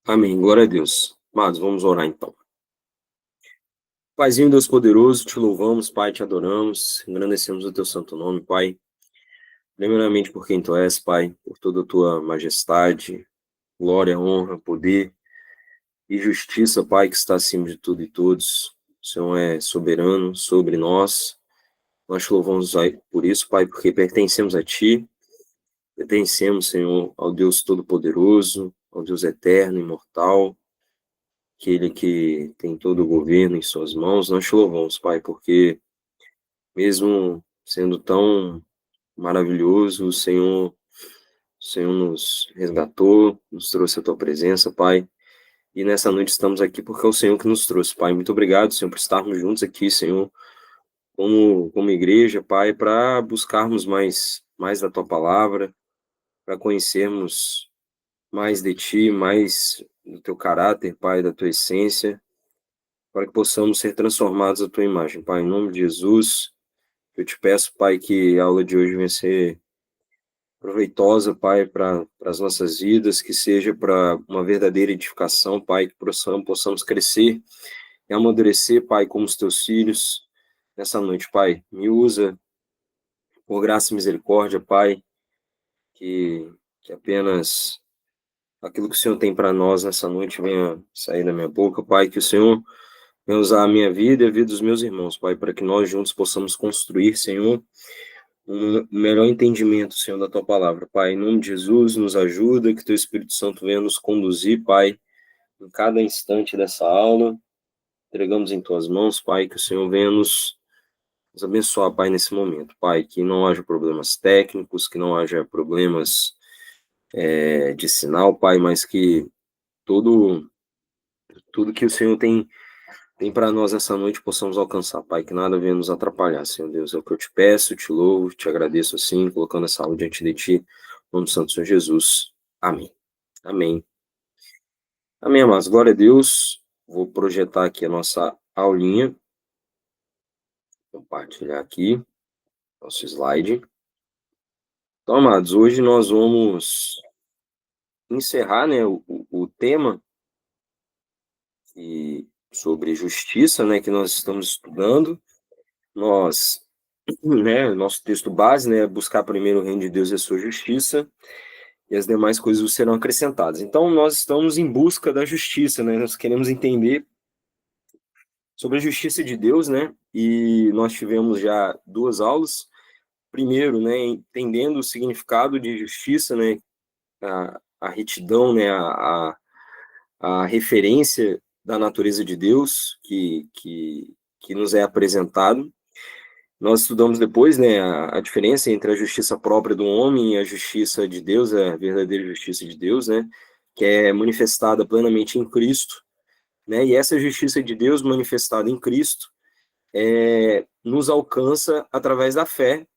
Amém. Glória a Deus. Amados, vamos orar então. Paizinho Deus poderoso, te louvamos, Pai, te adoramos, engrandecemos o teu santo nome, Pai. Primeiramente por quem tu és, Pai, por toda a tua majestade, glória, honra, poder e justiça, Pai, que está acima de tudo e todos. O Senhor é soberano sobre nós. Nós te louvamos por isso, Pai, porque pertencemos a ti, pertencemos, Senhor, ao Deus Todo-Poderoso, ao Deus eterno, imortal, aquele que tem todo o governo em suas mãos. Nós te louvamos, Pai, porque mesmo sendo tão maravilhoso, o Senhor nos resgatou, nos trouxe a tua presença, Pai. E nessa noite estamos aqui porque é o Senhor que nos trouxe, Pai. Muito obrigado, Senhor, por estarmos juntos aqui, Senhor, como igreja, Pai, para buscarmos mais da tua palavra, para conhecermos mais de ti, mais do teu caráter, Pai, da tua essência, para que possamos ser transformados à tua imagem, Pai, em nome de Jesus. Eu te peço, Pai, que a aula de hoje venha ser proveitosa, Pai, para as nossas vidas, que seja para uma verdadeira edificação, Pai, que possamos crescer e amadurecer, Pai, como os teus filhos nessa noite, Pai. Me usa por graça e misericórdia, Pai, que apenas aquilo que o Senhor tem para nós nessa noite venha sair da minha boca, Pai, que o Senhor venha usar a minha vida e a vida dos meus irmãos, Pai, para que nós juntos possamos construir, Senhor, um melhor entendimento, Senhor, da tua palavra. Pai, em nome de Jesus, nos ajuda, que teu Espírito Santo venha nos conduzir, Pai, em cada instante dessa aula. Entregamos em tuas mãos, Pai, que o Senhor venha nos abençoar, Pai, nesse momento. Pai, que não haja problemas técnicos, que não haja problemas de sinal, Pai, mas que tudo que o Senhor tem para nós essa noite possamos alcançar, Pai, que nada venha nos atrapalhar, Senhor Deus. É o que eu te peço, te louvo, te agradeço assim, colocando essa aula diante de ti, em nome do Santo Senhor Jesus. Amém. Amém. Amém, amados. Glória a Deus. Vou projetar aqui a nossa aulinha. Compartilhar aqui nosso slide. Então, amados, hoje nós vamos encerrar, né, o tema sobre justiça, né, que nós estamos estudando. Nós, né, nosso texto base, né, é buscar primeiro o reino de Deus e a sua justiça, e as demais coisas serão acrescentadas. Então, nós estamos em busca da justiça, né, nós queremos entender sobre a justiça de Deus, né, e nós tivemos já duas aulas. Primeiro, né, entendendo o significado de justiça, né, a retidão, né, a referência da natureza de Deus que nos é apresentado. Nós estudamos depois, né, a diferença entre a justiça própria do homem e a justiça de Deus, a verdadeira justiça de Deus, né, que é manifestada plenamente em Cristo, né, e essa justiça de Deus manifestada em Cristo nos alcança através da fé,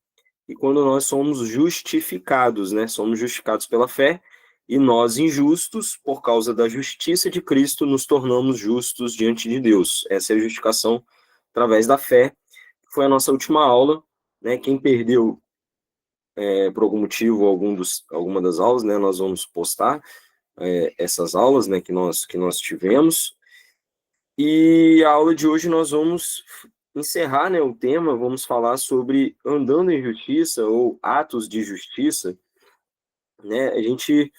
e quando nós somos justificados, né, somos justificados pela fé, e nós injustos, por causa da justiça de Cristo, nos tornamos justos diante de Deus. Essa é a justificação através da fé. Foi a nossa última aula, né? Quem perdeu por algum motivo alguma das aulas, né? Nós vamos postar essas aulas, né? Que nós tivemos. E a aula de hoje nós vamos encerrar, né, o tema. Vamos falar sobre andando em justiça ou atos de justiça, né? A gente,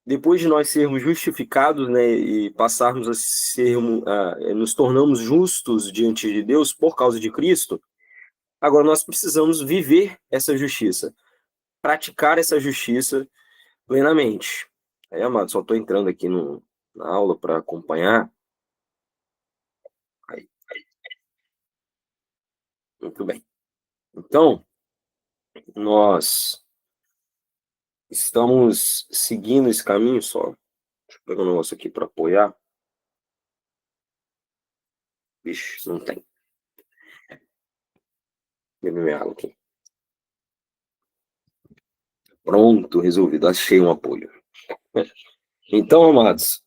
depois de nós sermos justificados, né, e passarmos a nos tornamos justos diante de Deus por causa de Cristo. Agora nós precisamos viver essa justiça, praticar essa justiça plenamente. Aí, amado, só estou entrando aqui na aula para acompanhar. Aí, muito bem. Então, nós estamos seguindo esse caminho só. Deixa eu pegar um negócio aqui para apoiar. Vixe, não tem. Beber minha água aqui. Pronto, resolvido. Achei um apoio. Então, amados,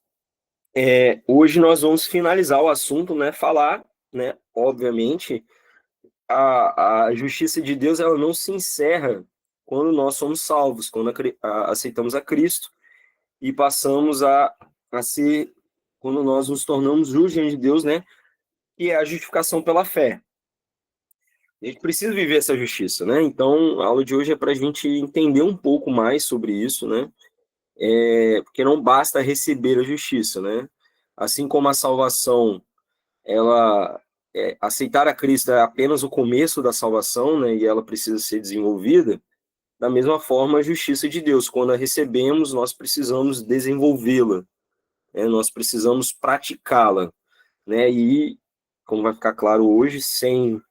hoje nós vamos finalizar o assunto, né? Falar, né? Obviamente, a justiça de Deus, ela não se encerra quando nós somos salvos, quando aceitamos a Cristo e passamos a a ser quando nós nos tornamos justos diante de Deus, né? Que é a justificação pela fé. A gente precisa viver essa justiça, né? Então, a aula de hoje é para a gente entender um pouco mais sobre isso, né? Porque não basta receber a justiça, né? Assim como a salvação, ela aceitar a Cristo é apenas o começo da salvação, né? E ela precisa ser desenvolvida. Da mesma forma, a justiça de Deus, quando a recebemos, nós precisamos desenvolvê-la, né? Nós precisamos praticá-la, né? E, como vai ficar claro hoje, sem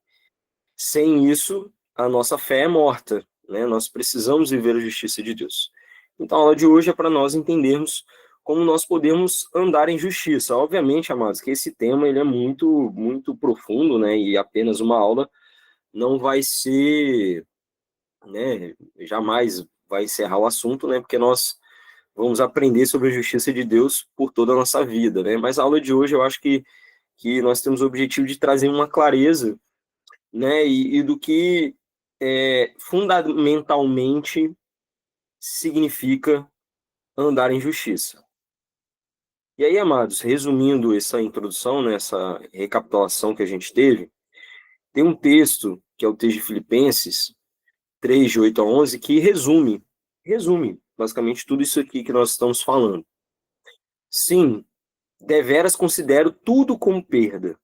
isso, a nossa fé é morta, né? Nós precisamos viver a justiça de Deus. Então, a aula de hoje é para nós entendermos como nós podemos andar em justiça. Obviamente, amados, que esse tema ele é muito, muito profundo, né? E apenas uma aula não vai ser, né? Jamais vai encerrar o assunto, né? Porque nós vamos aprender sobre a justiça de Deus por toda a nossa vida, né? Mas a aula de hoje eu acho que nós temos o objetivo de trazer uma clareza, né, e do que fundamentalmente significa andar em justiça. E aí, amados, resumindo essa introdução, né, essa recapitulação que a gente teve, tem um texto, que é o texto de Filipenses 3, de 8 a 11, que resume basicamente tudo isso aqui que nós estamos falando. Sim, deveras considero tudo como perda,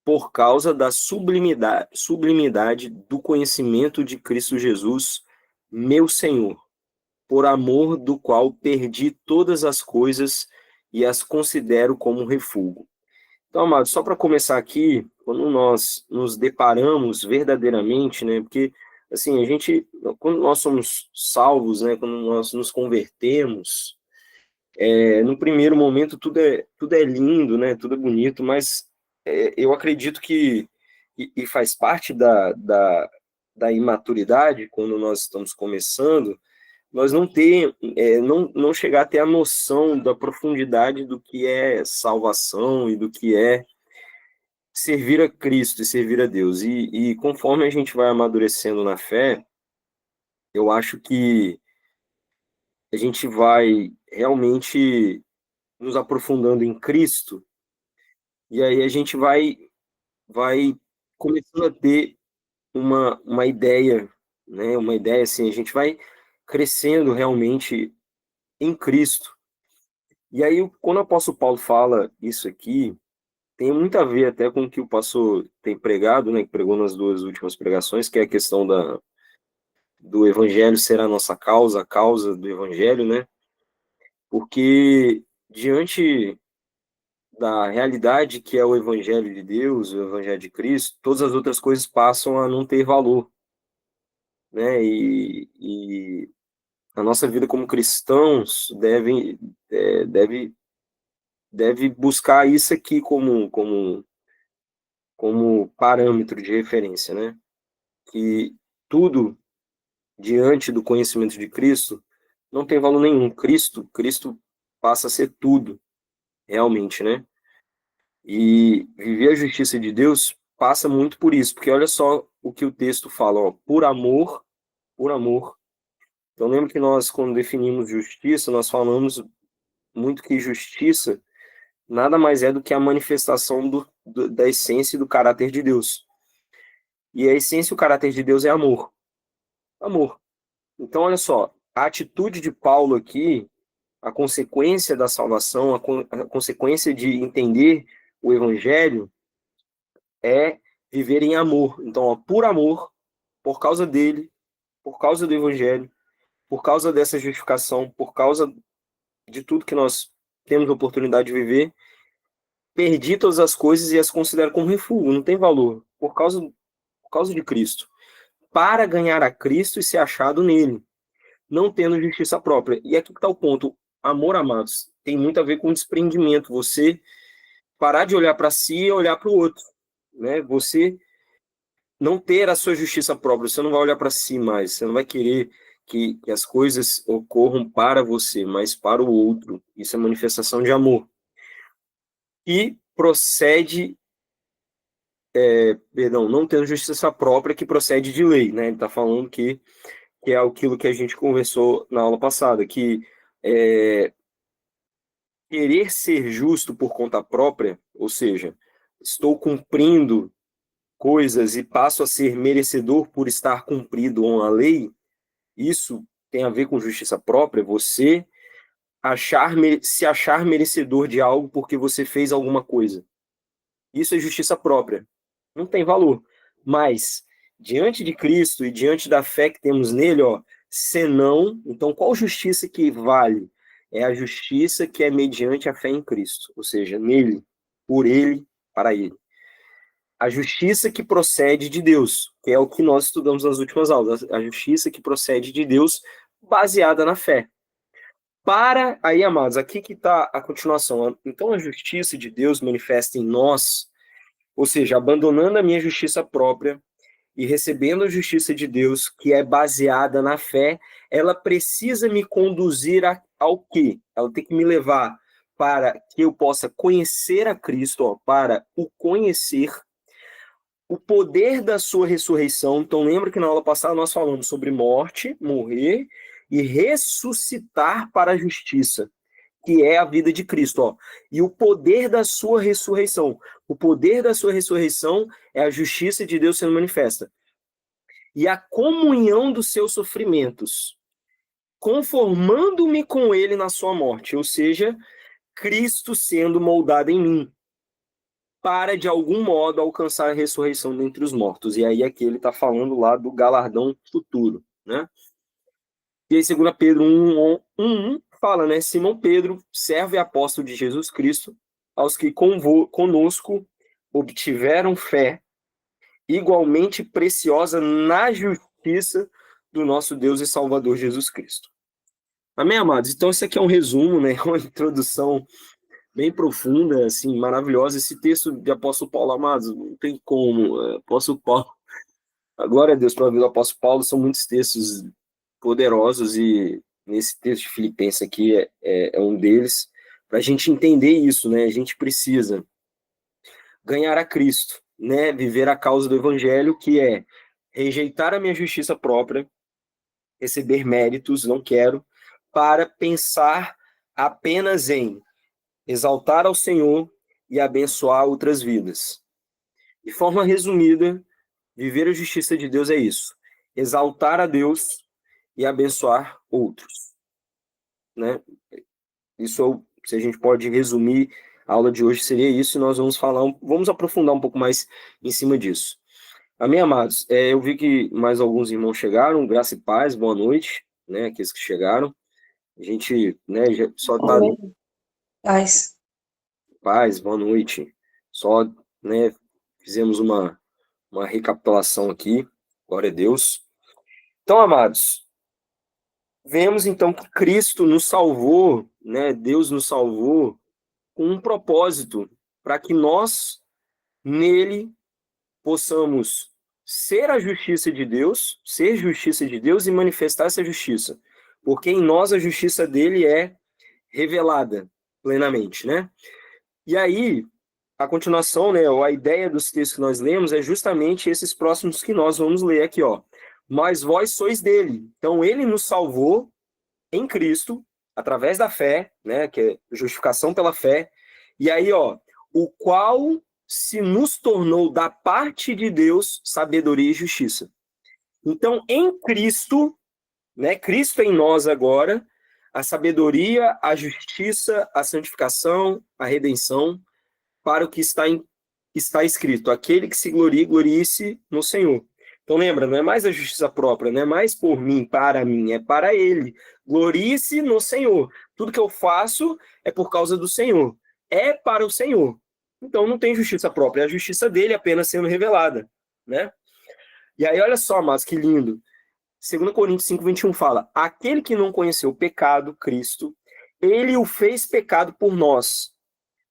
por causa da sublimidade do conhecimento de Cristo Jesus, meu Senhor, por amor do qual perdi todas as coisas e as considero como refúgio. Então, amados, só para começar aqui, quando nós nos deparamos verdadeiramente, né, porque, assim, quando nós somos salvos, né, quando nós nos convertemos, no primeiro momento tudo é lindo, né? Tudo é bonito, mas eu acredito que e faz parte da imaturidade quando nós estamos começando, nós não chegar a ter a noção da profundidade do que é salvação e do que é servir a Cristo e servir a Deus. E conforme a gente vai amadurecendo na fé, eu acho que a gente vai realmente nos aprofundando em Cristo. E aí a gente vai começando a ter uma ideia, né? Uma ideia assim, a gente vai crescendo realmente em Cristo. E aí, quando o apóstolo Paulo fala isso aqui, tem muito a ver até com o que o pastor tem pregado, né? Que pregou nas duas últimas pregações, que é a questão do evangelho ser a nossa causa, a causa do evangelho, né? Porque diante da realidade que é o Evangelho de Deus, o Evangelho de Cristo, todas as outras coisas passam a não ter valor, né? E a nossa vida como cristãos deve, deve buscar isso aqui como parâmetro de referência, né? Que tudo diante do conhecimento de Cristo não tem valor nenhum. Cristo passa a ser tudo, realmente, né? E viver a justiça de Deus passa muito por isso, porque olha só o que o texto fala, ó, por amor. Então lembra que nós, quando definimos justiça, nós falamos muito que justiça nada mais é do que a manifestação da essência e do caráter de Deus. E a essência e o caráter de Deus é amor. Amor. Então olha só, a atitude de Paulo aqui, a consequência da salvação, a consequência de entender o evangelho, é viver em amor. Então, ó, por amor, por causa dele, por causa do evangelho, por causa dessa justificação, por causa de tudo que nós temos a oportunidade de viver, perdi todas as coisas e as considero como refúgio, não tem valor, por causa de Cristo. Para ganhar a Cristo e ser achado nele, não tendo justiça própria. E aqui que está o ponto. Amor, amados, tem muito a ver com desprendimento. Você parar de olhar para si e olhar para o outro, né? Você não ter a sua justiça própria, você não vai olhar para si mais, você não vai querer que as coisas ocorram para você, mas para o outro. Isso é manifestação de amor. E procede, perdão, não tendo justiça própria que procede de lei, né? Ele está falando que é aquilo que a gente conversou na aula passada, que é, querer ser justo por conta própria, ou seja, estou cumprindo coisas e passo a ser merecedor por estar cumprido com a lei, isso tem a ver com justiça própria, você se achar merecedor de algo porque você fez alguma coisa. Isso é justiça própria. Não tem valor. Mas, diante de Cristo e diante da fé que temos nele, senão, então qual justiça que vale? É a justiça que é mediante a fé em Cristo, ou seja, nele, por ele, para ele. A justiça que procede de Deus, que é o que nós estudamos nas últimas aulas, a justiça que procede de Deus, baseada na fé. Aí, amados, aqui que está a continuação. Então, a justiça de Deus manifesta em nós, ou seja, abandonando a minha justiça própria e recebendo a justiça de Deus, que é baseada na fé, ela precisa me conduzir ao quê? Ela tem que me levar para que eu possa conhecer a Cristo, para o conhecer, o poder da sua ressurreição. Então, lembra que na aula passada nós falamos sobre morte, morrer e ressuscitar para a justiça, que é a vida de Cristo. E o poder da sua ressurreição. O poder da sua ressurreição é a justiça de Deus sendo manifesta. E a comunhão dos seus sofrimentos, conformando-me com ele na sua morte, ou seja, Cristo sendo moldado em mim, para, de algum modo, alcançar a ressurreição dentre os mortos. E aí aqui ele está falando lá do galardão futuro, né? E aí, 2 Pedro 1:1 fala, né? Simão Pedro, servo e apóstolo de Jesus Cristo, aos que conosco obtiveram fé igualmente preciosa na justiça do nosso Deus e Salvador Jesus Cristo. Amém, amados? Então, esse aqui é um resumo, né? Uma introdução bem profunda, assim, maravilhosa. Esse texto de apóstolo Paulo, amados, não tem como. Apóstolo Paulo, a glória a Deus pela vida do apóstolo Paulo, são muitos textos poderosos e nesse texto de Filipenses aqui é um deles. Para a gente entender isso, né? A gente precisa ganhar a Cristo, né? Viver a causa do evangelho, que é rejeitar a minha justiça própria, receber méritos, não quero, para pensar apenas em exaltar ao Senhor e abençoar outras vidas. De forma resumida, viver a justiça de Deus é isso: exaltar a Deus e abençoar outros, né? Isso, se a gente pode resumir a aula de hoje, seria isso, e nós vamos aprofundar um pouco mais em cima disso. Amém, amados? Eu vi que mais alguns irmãos chegaram, graça e paz, boa noite, né, aqueles que chegaram. A gente, né, já só está... Paz. Paz, boa noite. Só, né, fizemos uma recapitulação aqui, glória a Deus. Então, amados, vemos então que Cristo nos salvou, né, Deus nos salvou com um propósito, para que nós, nele, possamos ser a justiça de Deus, ser justiça de Deus e manifestar essa justiça. Porque em nós a justiça dele é revelada plenamente, né? E aí, a continuação, né, ou a ideia dos textos que nós lemos é justamente esses próximos que nós vamos ler aqui, ó. Mas vós sois dele. Então, ele nos salvou em Cristo, através da fé, né, que é justificação pela fé. E aí, ó, o qual se nos tornou da parte de Deus sabedoria e justiça. Então, em Cristo, né, Cristo em nós agora, a sabedoria, a justiça, a santificação, a redenção, para o que está escrito: aquele que se glorie, glorie-se no Senhor. Então lembra, não é mais a justiça própria, não é mais por mim, para mim, é para ele. Glorie-se no Senhor. Tudo que eu faço é por causa do Senhor. É para o Senhor. Então não tem justiça própria, é a justiça dele apenas sendo revelada, né? E aí olha só, mas que lindo. 2 Coríntios 5:21 fala: aquele que não conheceu o pecado, Cristo, ele o fez pecado por nós,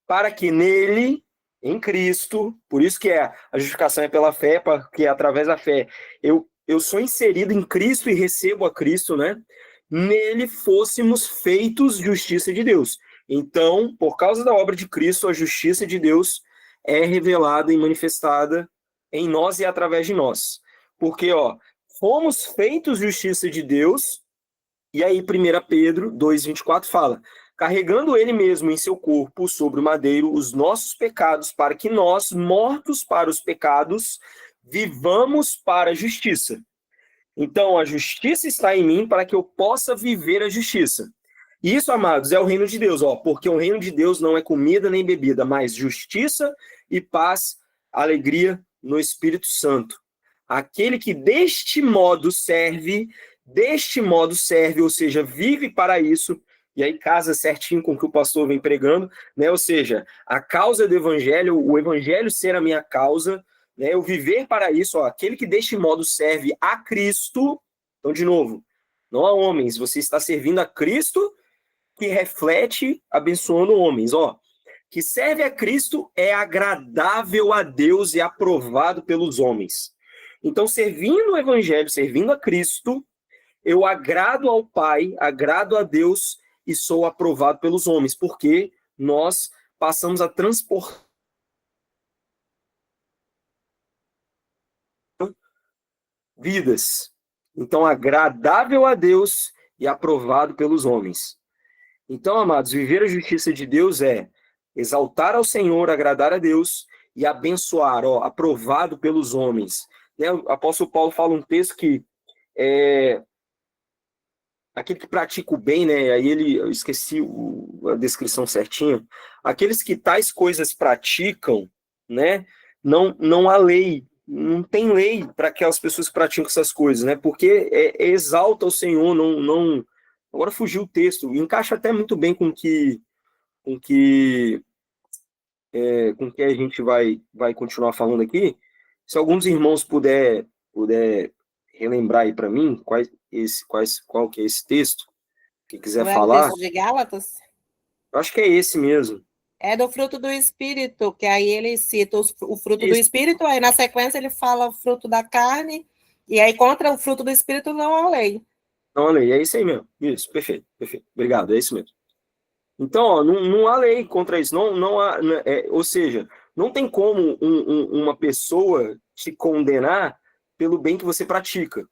para que nele, em Cristo, por isso que a justificação é pela fé, porque através da fé eu sou inserido em Cristo e recebo a Cristo, né? Nele fôssemos feitos justiça de Deus. Então, por causa da obra de Cristo, a justiça de Deus é revelada e manifestada em nós e através de nós. Porque, ó, fomos feitos justiça de Deus, e aí 1 Pedro 2:24 fala: carregando ele mesmo em seu corpo sobre o madeiro os nossos pecados, para que nós, mortos para os pecados, vivamos para a justiça. Então, a justiça está em mim para que eu possa viver a justiça. Isso, amados, é o reino de Deus, porque o reino de Deus não é comida nem bebida, mas justiça e paz, alegria no Espírito Santo. Aquele que deste modo serve, ou seja, vive para isso, e aí casa certinho com o que o pastor vem pregando, né? Ou seja, a causa do evangelho, o evangelho ser a minha causa, né? Eu viver para isso, aquele que deste modo serve a Cristo. Então, de novo, não a homens, você está servindo a Cristo, que reflete abençoando homens, que serve a Cristo é agradável a Deus e aprovado pelos homens. Então, servindo o evangelho, servindo a Cristo, eu agrado ao Pai, agrado a Deus e sou aprovado pelos homens, porque nós passamos a transportar vidas. Então, agradável a Deus e aprovado pelos homens. Então, amados, viver a justiça de Deus é exaltar ao Senhor, agradar a Deus e abençoar, aprovado pelos homens. Né? O apóstolo Paulo fala um texto que aquele que pratica o bem, né? Aí eu esqueci a descrição certinha. Aqueles que tais coisas praticam, né? Não há lei, não tem lei para aquelas pessoas que praticam essas coisas, né? Porque exalta o Senhor, não. Agora fugiu o texto, encaixa até muito bem com que a gente vai continuar falando aqui. Se alguns irmãos puder relembrar aí para mim qual que é esse texto, que quiser Não é o falar. texto de Gálatas? Eu acho que é esse mesmo. É do fruto do Espírito, que aí ele cita o fruto Isso. do Espírito, aí na sequência ele fala o fruto da carne, e aí contra o fruto do Espírito não há lei. Não há lei, é isso aí mesmo. Isso, perfeito. Obrigado, é isso mesmo. Então, não há lei contra isso. Não há, ou seja, não tem como uma pessoa te condenar pelo bem que você pratica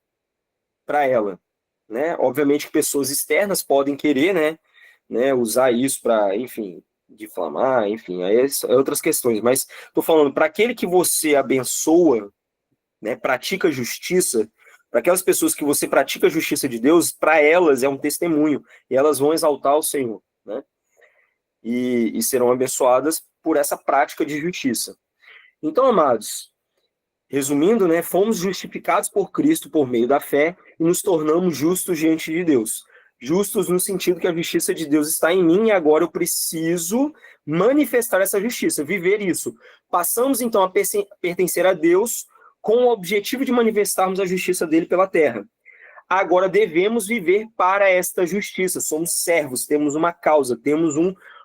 para ela, né? Obviamente que pessoas externas podem querer, né, usar isso para, enfim, difamar, enfim, aí é outras questões. Mas estou falando para aquele que você abençoa, né, pratica justiça, para aquelas pessoas que você pratica a justiça de Deus, para elas é um testemunho e elas vão exaltar o Senhor, né? E serão abençoadas por essa prática de justiça. Então, amados, resumindo, né, fomos justificados por Cristo por meio da fé e nos tornamos justos diante de Deus. Justos no sentido que a justiça de Deus está em mim e agora eu preciso manifestar essa justiça, viver isso. Passamos então a pertencer a Deus com o objetivo de manifestarmos a justiça dele pela terra. Agora devemos viver para esta justiça. Somos servos, temos uma causa, temos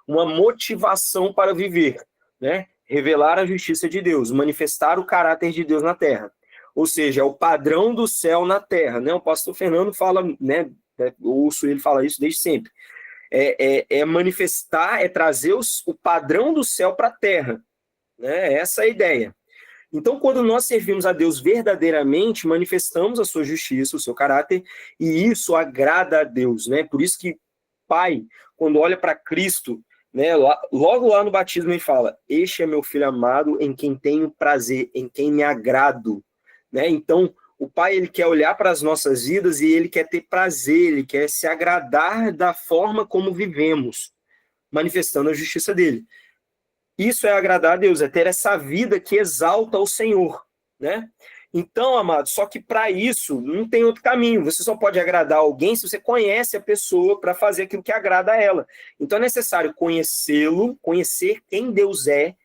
uma motivação para viver, né? Revelar a justiça de Deus, manifestar o caráter de Deus na terra. Ou seja, é o padrão do céu na terra, né? O pastor Fernando fala, né? Eu ouço ele falar isso desde sempre. É manifestar, é trazer o padrão do céu para a terra, né? Essa é a ideia. Então, quando nós servimos a Deus verdadeiramente, manifestamos a sua justiça, o seu caráter, e isso agrada a Deus, né? Por isso que Pai, quando olha para Cristo, né, logo lá no batismo ele fala: este é meu filho amado em quem tenho prazer, em quem me agrado, né? Então, o Pai, ele quer olhar para as nossas vidas e ele quer ter prazer, ele quer se agradar da forma como vivemos, manifestando a justiça dele. Isso é agradar a Deus, é ter essa vida que exalta o Senhor, né? Então, amados, só que para isso não tem outro caminho. Você só pode agradar alguém se você conhece a pessoa para fazer aquilo que agrada a ela. Então é necessário conhecê-lo, conhecer quem Deus é.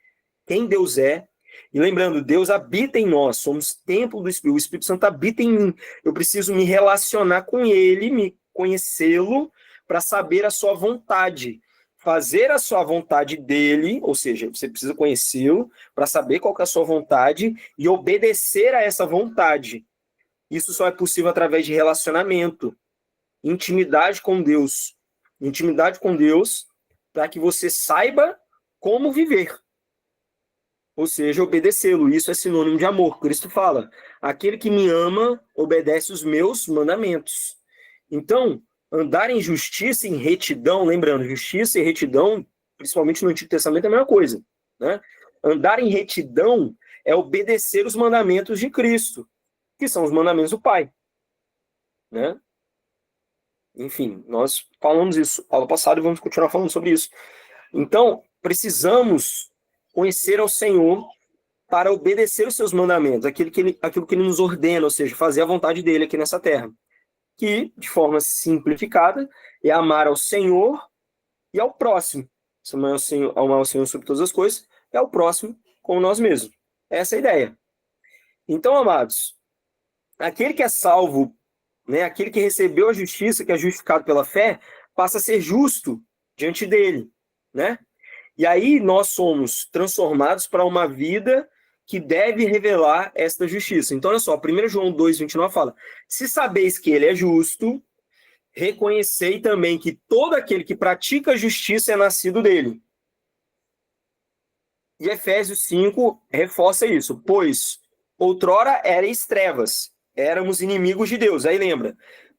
E lembrando, Deus habita em nós, somos templo do Espírito, o Espírito Santo habita em mim. Eu preciso me relacionar com ele, me conhecê-lo para saber a sua vontade. Fazer a sua vontade dele, ou seja, você precisa conhecê-lo para saber qual que é a sua vontade e obedecer a essa vontade. Isso só é possível através de relacionamento, intimidade com Deus. Intimidade com Deus para que você saiba como viver. Ou seja, obedecê-lo. Isso é sinônimo de amor. Cristo fala: aquele que me ama obedece os meus mandamentos. Então, Andar em justiça e em retidão, lembrando, justiça e retidão, principalmente no Antigo Testamento, é a mesma coisa, né? Andar em retidão é obedecer os mandamentos de Cristo, que são os mandamentos do Pai, né? Enfim, nós falamos isso aula passada e vamos continuar falando sobre isso. Então, precisamos conhecer ao Senhor para obedecer os seus mandamentos, aquilo que ele nos ordena, ou seja, fazer a vontade dele aqui nessa terra. Que, de forma simplificada, é amar ao Senhor e ao próximo. Amar ao Senhor sobre todas as coisas e ao próximo como nós mesmos. Essa é a ideia. Então, amados, aquele que é salvo, né, aquele que recebeu a justiça, que é justificado pela fé, passa a ser justo diante dele, né? E aí nós somos transformados para uma vida que deve revelar esta justiça. Então, olha só, 1 João 2,29 fala: se sabeis que ele é justo, reconhecei também que todo aquele que pratica a justiça é nascido dele. E Efésios 5 reforça isso, pois outrora erais trevas, éramos inimigos de Deus. Aí lembra,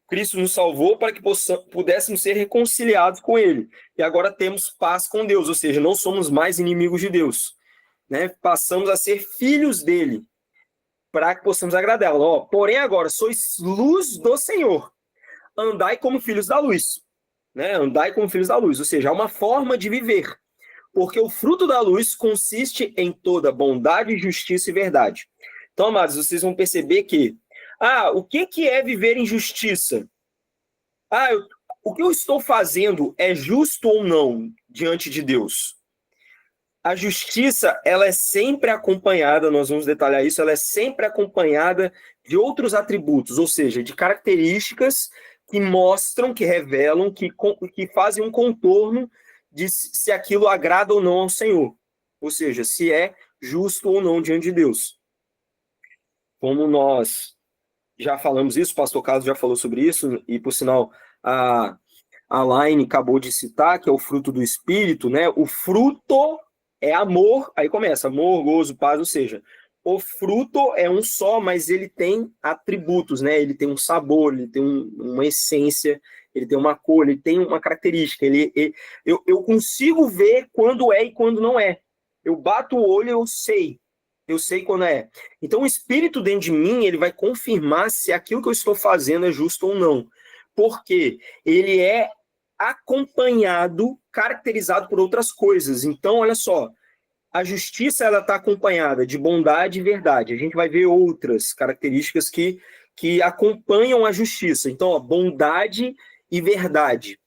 Cristo nos salvou para que pudéssemos ser reconciliados com ele. E agora temos paz com Deus, ou seja, não somos mais inimigos de Deus. Né? Passamos a ser filhos dele, para que possamos agradá-lo. Porém, agora, sois luz do Senhor. Andai como filhos da luz. Né? Andai como filhos da luz, ou seja, há uma forma de viver. Porque o fruto da luz consiste em toda bondade, justiça e verdade. Então, amados, vocês vão perceber que o que é viver em justiça? O que eu estou fazendo é justo ou não diante de Deus? A justiça, ela é sempre acompanhada, nós vamos detalhar isso, ela é sempre acompanhada de outros atributos, ou seja, de características que mostram, que revelam, que fazem um contorno de se aquilo agrada ou não ao Senhor. Ou seja, se é justo ou não diante de Deus. Como nós já falamos isso, o pastor Carlos já falou sobre isso, e por sinal, a Laine acabou de citar, que é o fruto do Espírito, né? O fruto é amor, aí começa, amor, gozo, paz, ou seja, o fruto é um só, mas ele tem atributos, né? Ele tem um sabor, ele tem uma essência, ele tem uma cor, ele tem uma característica. Eu consigo ver quando é e quando não é. Eu bato o olho, eu sei quando é. Então o Espírito dentro de mim, ele vai confirmar se aquilo que eu estou fazendo é justo ou não. Porque ele é acompanhado, caracterizado por outras coisas. Então, olha só, a justiça ela está acompanhada de bondade e verdade. A gente vai ver outras características que acompanham a justiça. Então, bondade e verdade.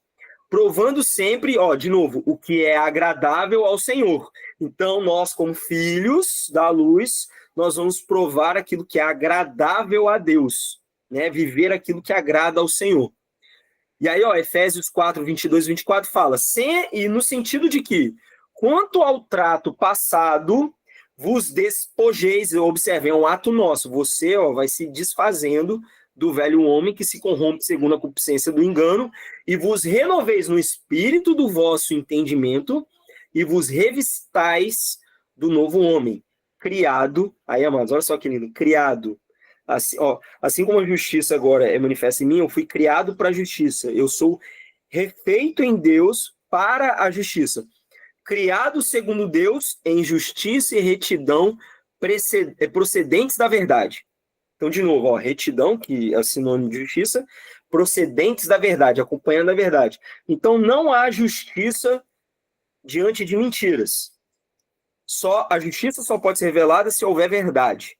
Provando sempre, de novo, o que é agradável ao Senhor. Então, nós, como filhos da luz, nós vamos provar aquilo que é agradável a Deus, né? Viver aquilo que agrada ao Senhor. E aí, Efésios 4, 22 e 24 fala, e no sentido de que, quanto ao trato passado, vos despojeis, observem, é um ato nosso, você vai se desfazendo do velho homem que se corrompe segundo a concupiscência do engano, e vos renoveis no espírito do vosso entendimento, e vos revistais do novo homem, criado, aí, amados, olha só que lindo, criado, assim como a justiça agora é manifesta em mim, eu fui criado para a justiça. Eu sou refeito em Deus para a justiça. Criado segundo Deus em justiça e retidão procedentes da verdade. Então, de novo, retidão, que é sinônimo de justiça, procedentes da verdade, acompanhando a verdade. Então, não há justiça diante de mentiras. A justiça só pode ser revelada se houver verdade.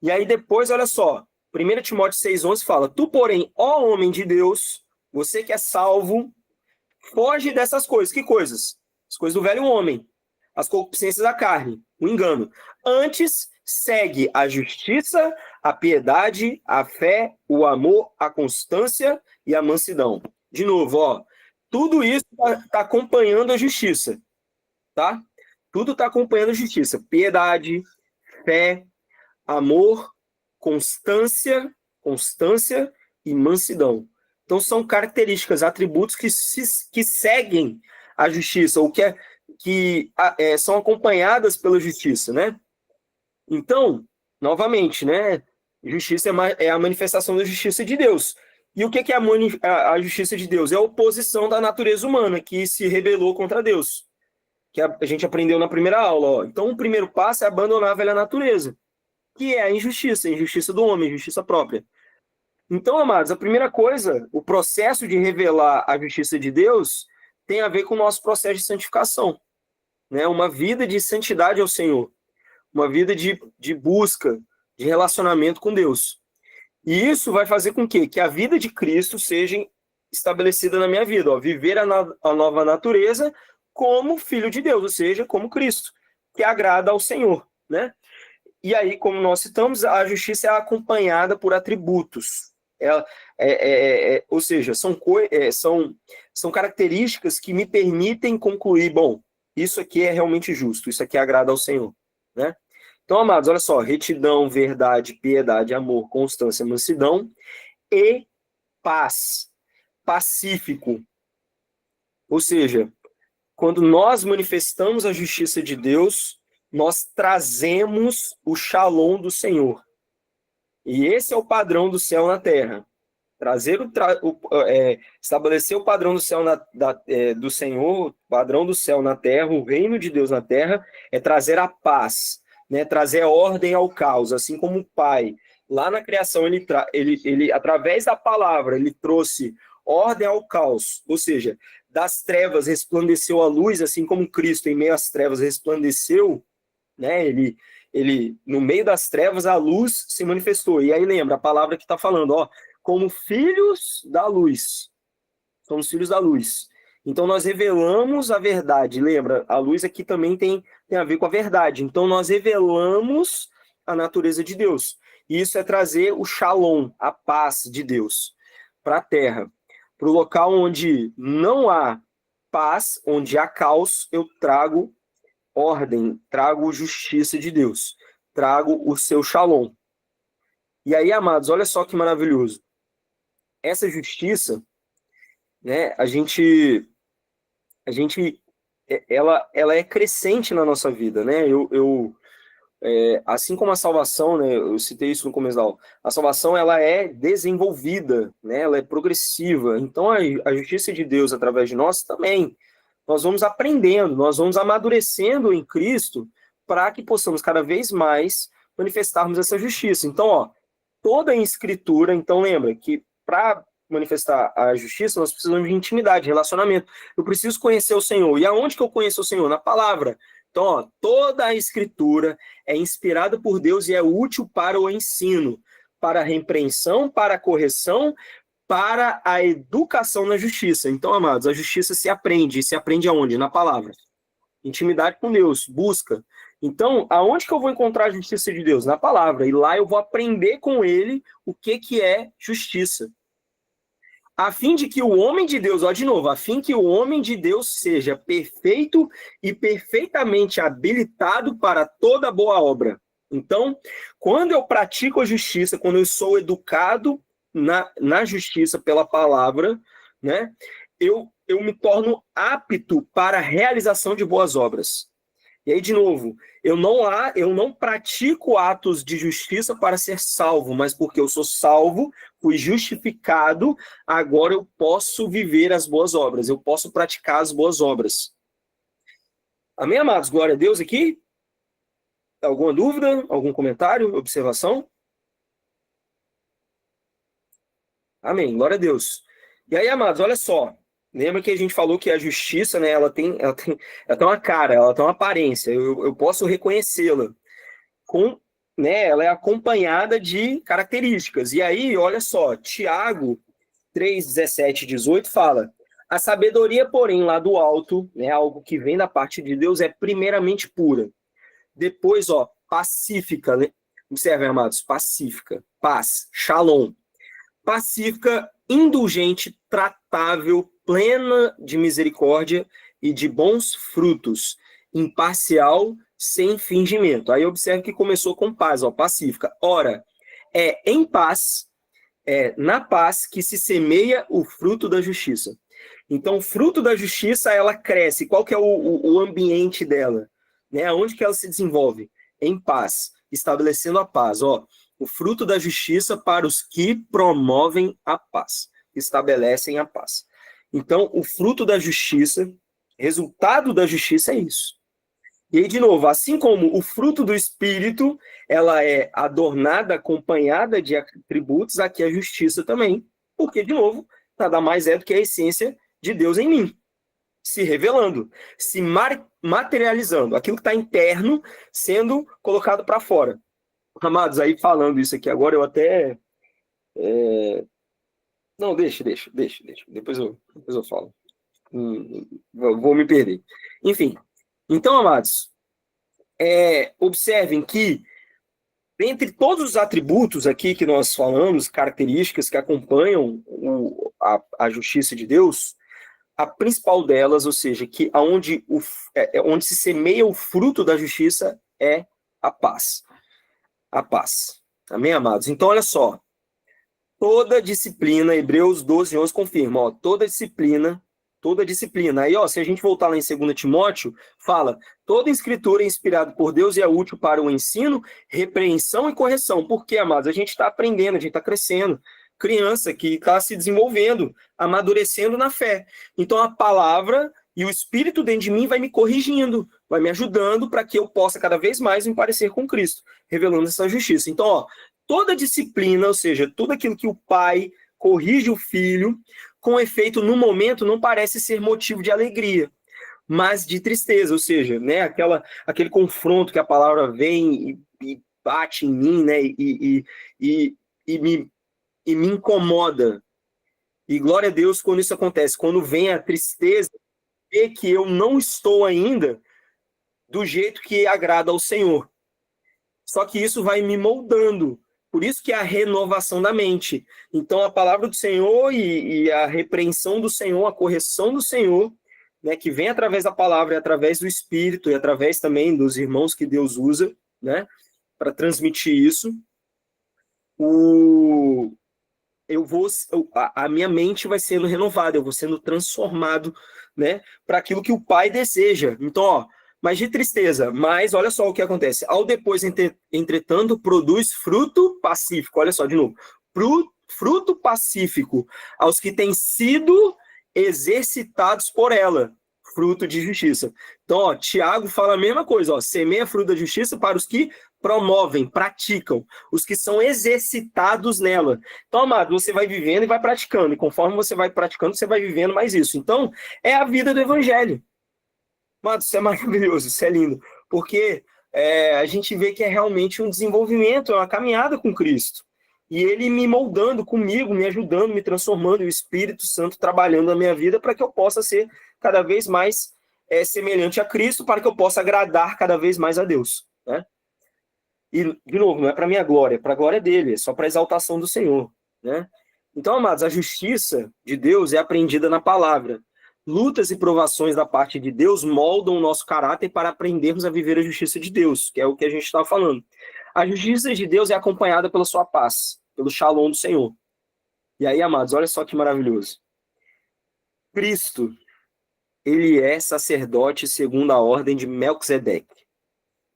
E aí depois, olha só, 1 Timóteo 6,11 fala, tu, porém, ó homem de Deus, você que é salvo, foge dessas coisas. Que coisas? As coisas do velho homem, as concupiscências da carne, o engano. Antes, segue a justiça, a piedade, a fé, o amor, a constância e a mansidão. De novo, tudo isso está acompanhando a justiça, tá? Tudo está acompanhando a justiça. Piedade, fé, amor, constância e mansidão. Então, são características, atributos que seguem a justiça, ou que são acompanhadas pela justiça, né? Então, novamente, né? Justiça é a manifestação da justiça de Deus. E o que é a justiça de Deus? É a oposição da natureza humana, que se rebelou contra Deus. Que a gente aprendeu na primeira aula. Ó. Então, o primeiro passo é abandonar a velha natureza, que é a injustiça do homem, injustiça própria. Então, amados, a primeira coisa, o processo de revelar a justiça de Deus tem a ver com o nosso processo de santificação, né? Uma vida de santidade ao Senhor, uma vida de busca, de relacionamento com Deus. E isso vai fazer com que a vida de Cristo seja estabelecida na minha vida, ó, viver a nova natureza como filho de Deus, ou seja, como Cristo, que agrada ao Senhor, né? E aí, como nós citamos, a justiça é acompanhada por atributos. Ou seja, são características que me permitem concluir, bom, isso aqui é realmente justo, isso aqui agrada ao Senhor, né? Então, amados, olha só, retidão, verdade, piedade, amor, constância, mansidão e paz, pacífico. Ou seja, quando nós manifestamos a justiça de Deus, nós trazemos o shalom do Senhor. E esse é o padrão do céu na terra. Estabelecer o padrão do céu do Senhor, o padrão do céu na terra, o reino de Deus na terra, é trazer a paz, né? Trazer ordem ao caos, assim como o Pai, lá na criação, ele através da palavra, ele trouxe ordem ao caos, ou seja, das trevas resplandeceu a luz, assim como Cristo em meio às trevas resplandeceu, né? Ele no meio das trevas a luz se manifestou. E aí lembra a palavra que está falando, ó, como filhos da luz. Somos filhos da luz. Então nós revelamos a verdade. Lembra, a luz aqui também tem a ver com a verdade. Então nós revelamos a natureza de Deus. E isso é trazer o shalom, a paz de Deus para a terra. Para o local onde não há paz, onde há caos, eu trago ordem, trago justiça de Deus, trago o seu shalom. E aí, amados, olha só que maravilhoso. Essa justiça, né, ela é crescente na nossa vida, né? Assim como a salvação, né, eu citei isso no começo da aula, a salvação ela é desenvolvida, né, ela é progressiva. Então a justiça de Deus através de nós também. Nós vamos aprendendo, nós vamos amadurecendo em Cristo para que possamos cada vez mais manifestarmos essa justiça. Então, ó, toda a escritura, então lembra que para manifestar a justiça nós precisamos de intimidade, relacionamento. Eu preciso conhecer o Senhor. E aonde que eu conheço o Senhor? Na palavra. Então, ó, toda a escritura é inspirada por Deus e é útil para o ensino, para a repreensão, para a correção, para a educação na justiça. Então, amados, a justiça se aprende aonde? Na palavra. Intimidade com Deus, busca. Então, aonde que eu vou encontrar a justiça de Deus? Na palavra. E lá eu vou aprender com ele o que é justiça. A fim de que o homem de Deus, ó, de novo, a fim que o homem de Deus seja perfeito e perfeitamente habilitado para toda boa obra. Então, quando eu pratico a justiça, quando eu sou educado na justiça pela palavra, né, eu me torno apto para a realização de boas obras. E aí, de novo, eu não pratico atos de justiça para ser salvo, mas porque eu sou salvo, fui justificado, agora eu posso viver as boas obras, eu posso praticar as boas obras. Amém, amados? Glória a Deus aqui. Alguma dúvida? Algum comentário? Observação? Amém, glória a Deus. E aí, amados, olha só. Lembra que a gente falou que a justiça, né, ela tem uma cara, ela tem uma aparência, eu posso reconhecê-la. Né, ela é acompanhada de características. E aí, olha só, Tiago 3, 17 e 18 fala: a sabedoria, porém, lá do alto, né, algo que vem da parte de Deus, é primeiramente pura. Depois, ó, pacífica, né? Observem, amados, pacífica, paz, shalom. Pacífica, indulgente, tratável, plena de misericórdia e de bons frutos, imparcial, sem fingimento. Aí observe que começou com paz, ó, pacífica. Ora, é em paz, na paz que se semeia o fruto da justiça. Então, o fruto da justiça, ela cresce. Qual que é o ambiente dela? Né? Onde que ela se desenvolve? Em paz, estabelecendo a paz. Ó, o fruto da justiça para os que promovem a paz, estabelecem a paz. Então, o fruto da justiça, resultado da justiça é isso. E aí, de novo, assim como o fruto do Espírito, ela é adornada, acompanhada de atributos, aqui a justiça também. Porque, de novo, nada mais é do que a essência de Deus em mim, se revelando, se materializando, aquilo que está interno sendo colocado para fora. Amados, aí falando isso aqui agora, eu até... Não, deixa. Depois eu falo. Vou me perder. Enfim, então, amados, observem que, dentre todos os atributos aqui que nós falamos, características que acompanham a justiça de Deus, a principal delas, ou seja, que onde se semeia o fruto da justiça é a paz. A paz. Amém, amados? Então, olha só. Toda disciplina, Hebreus 12, 11 confirma, ó, toda disciplina. Aí, ó, se a gente voltar lá em 2 Timóteo, fala, toda escritura é inspirada por Deus e é útil para o ensino, repreensão e correção. Por quê, amados? A gente está aprendendo, a gente está crescendo. Criança que está se desenvolvendo, amadurecendo na fé. Então, a palavra e o Espírito dentro de mim vai me corrigindo, vai me ajudando para que eu possa cada vez mais me parecer com Cristo, revelando essa justiça. Então, ó, toda disciplina, ou seja, tudo aquilo que o pai corrige o filho, com efeito, no momento, não parece ser motivo de alegria, mas de tristeza, ou seja, né, aquele confronto que a palavra vem e bate em mim, né, e me incomoda. E glória a Deus quando isso acontece, quando vem a tristeza, ver que eu não estou ainda do jeito que agrada ao Senhor. Só que isso vai me moldando. Por isso que é a renovação da mente. Então, a palavra do Senhor e a repreensão do Senhor, a correção do Senhor, né, que vem através da palavra e através do Espírito e através também dos irmãos que Deus usa, né, para transmitir isso, a minha mente vai sendo renovada, eu vou sendo transformado, né, para aquilo que o Pai deseja. Então, ó, mas de tristeza, mas olha só o que acontece. Ao depois, entretanto, produz fruto pacífico. Olha só, de novo. Fruto pacífico aos que têm sido exercitados por ela. Fruto de justiça. Então, ó, Tiago fala a mesma coisa. Ó, semeia fruto da justiça para os que promovem, praticam. Os que são exercitados nela. Então, amado, você vai vivendo e vai praticando. E conforme você vai praticando, você vai vivendo mais isso. Então, é a vida do evangelho. Mano, isso é maravilhoso, isso é lindo, porque a gente vê que é realmente um desenvolvimento, é uma caminhada com Cristo, e Ele me moldando comigo, me ajudando, me transformando, e o Espírito Santo trabalhando na minha vida para que eu possa ser cada vez mais semelhante a Cristo, para que eu possa agradar cada vez mais a Deus, né? E, de novo, não é para minha glória, é para a glória dele, é só para a exaltação do Senhor, né? Então, amados, a justiça de Deus é aprendida na palavra. Lutas e provações da parte de Deus moldam o nosso caráter para aprendermos a viver a justiça de Deus, que é o que a gente estava falando. A justiça de Deus é acompanhada pela sua paz, pelo shalom do Senhor. E aí, amados, olha só que maravilhoso. Cristo, ele é sacerdote segundo a ordem de Melquisedeque.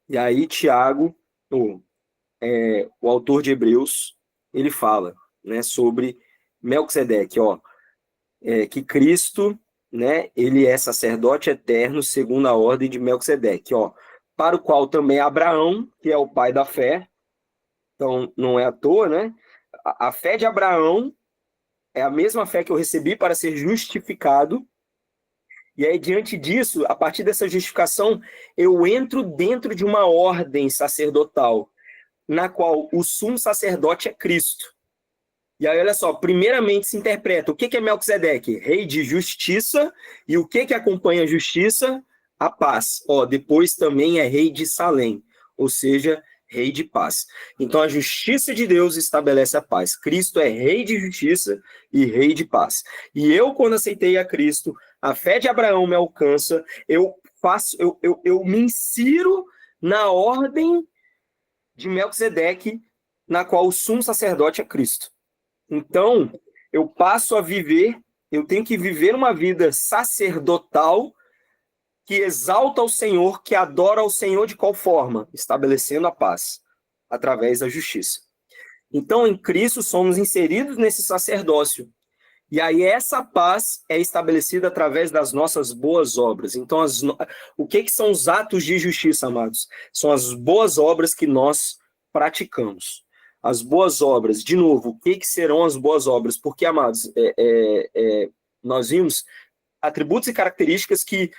E aí, Tiago, o autor de Hebreus, ele fala, né, sobre Melquisedeque, ó, que Cristo, né, ele é sacerdote eterno segundo a ordem de Melquisedeque, ó, para o qual também Abraão, que é o pai da fé, então não é à toa, né? A fé de Abraão é a mesma fé que eu recebi para ser justificado, e aí diante disso, a partir dessa justificação, eu entro dentro de uma ordem sacerdotal, na qual o sumo sacerdote é Cristo. E aí, olha só, primeiramente se interpreta o que é Melquisedeque? Rei de justiça. E o que acompanha a justiça? A paz. Ó, depois também é rei de Salém, ou seja, rei de paz. Então, a justiça de Deus estabelece a paz. Cristo é rei de justiça e rei de paz. E eu, quando aceitei a Cristo, a fé de Abraão me alcança, eu me insiro na ordem de Melquisedeque, na qual o sumo sacerdote é Cristo. Então, eu passo a viver, eu tenho que viver uma vida sacerdotal que exalta ao Senhor, que adora ao Senhor de qual forma? Estabelecendo a paz, através da justiça. Então, em Cristo, somos inseridos nesse sacerdócio. E aí essa paz é estabelecida através das nossas boas obras. Então, o que são os atos de justiça, amados? São as boas obras que nós praticamos. As boas obras, de novo, o que serão as boas obras? Porque, amados, nós vimos atributos e características que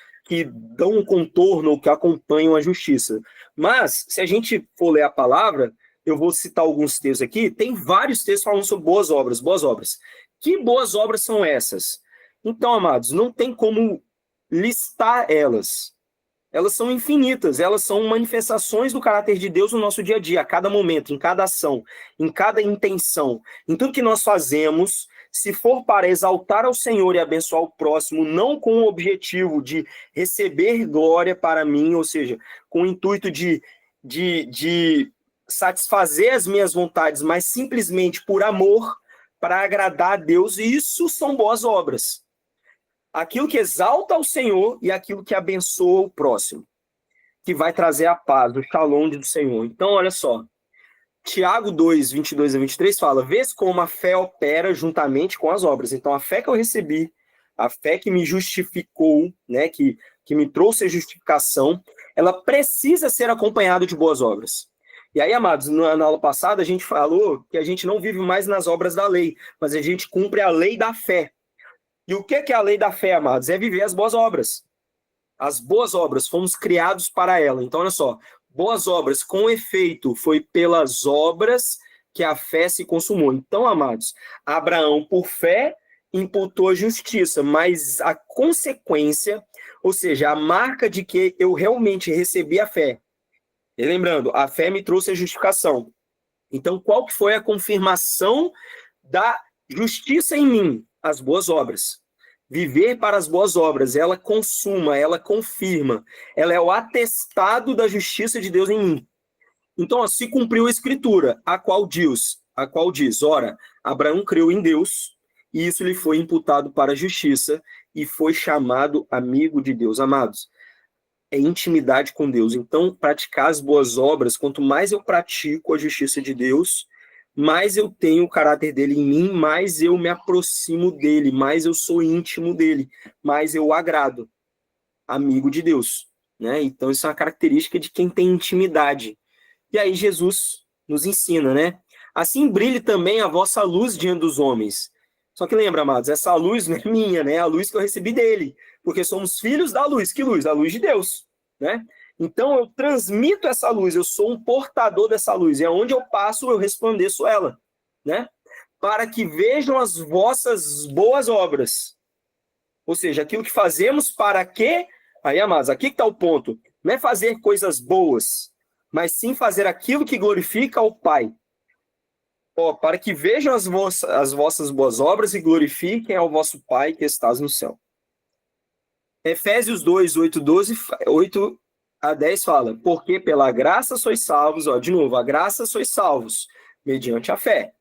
dão um contorno ou que acompanham a justiça. Mas, se a gente for ler a palavra, eu vou citar alguns textos aqui, tem vários textos falando sobre boas obras, boas obras. Que boas obras são essas? Então, amados, não tem como listar elas. Elas são infinitas, elas são manifestações do caráter de Deus no nosso dia a dia, a cada momento, em cada ação, em cada intenção, em tudo que nós fazemos, se for para exaltar ao Senhor e abençoar o próximo, não com o objetivo de receber glória para mim, ou seja, com o intuito de satisfazer as minhas vontades, mas simplesmente por amor, para agradar a Deus, e isso são boas obras. Aquilo que exalta ao Senhor e aquilo que abençoa o próximo, que vai trazer a paz, o shalom do Senhor. Então, olha só, Tiago 2, 22 a 23 fala, vês como a fé opera juntamente com as obras. Então, a fé que eu recebi, a fé que me justificou, né, que me trouxe a justificação, ela precisa ser acompanhada de boas obras. E aí, amados, na aula passada a gente falou que a gente não vive mais nas obras da lei, mas a gente cumpre a lei da fé. E o que é a lei da fé, amados? É viver as boas obras. As boas obras, fomos criados para ela. Então, olha só, boas obras, com efeito, foi pelas obras que a fé se consumou. Então, amados, Abraão, por fé, imputou a justiça, mas a consequência, ou seja, a marca de que eu realmente recebi a fé. E lembrando, a fé me trouxe a justificação. Então, qual que foi a confirmação da justiça em mim? As boas obras. Viver para as boas obras, ela consuma, ela confirma, ela é o atestado da justiça de Deus em mim. Então, se cumpriu a escritura, a qual diz, ora, Abraão creu em Deus, e isso lhe foi imputado para a justiça, e foi chamado amigo de Deus. Amados, é intimidade com Deus. Então, praticar as boas obras, quanto mais eu pratico a justiça de Deus, mais eu tenho o caráter dele em mim, mais eu me aproximo dele, mais eu sou íntimo dele, mais eu agrado, amigo de Deus, né? Então, isso é uma característica de quem tem intimidade. E aí Jesus nos ensina, né? Assim brilhe também a vossa luz diante dos homens. Só que lembra, amados, essa luz não é minha, né? É a luz que eu recebi dele, porque somos filhos da luz. Que luz? A luz de Deus, né? Então eu transmito essa luz, eu sou um portador dessa luz, e aonde eu passo eu resplandeço ela, né? Para que vejam as vossas boas obras. Ou seja, aquilo que fazemos para quê? Aí, amados, aqui que está o ponto. Não é fazer coisas boas, mas sim fazer aquilo que glorifica ao Pai. Para que vejam as vossas boas obras e glorifiquem ao vosso Pai que estás no céu. Efésios 2, 8 a 10 fala, porque pela graça sois salvos, de novo, a graça sois salvos, mediante a fé.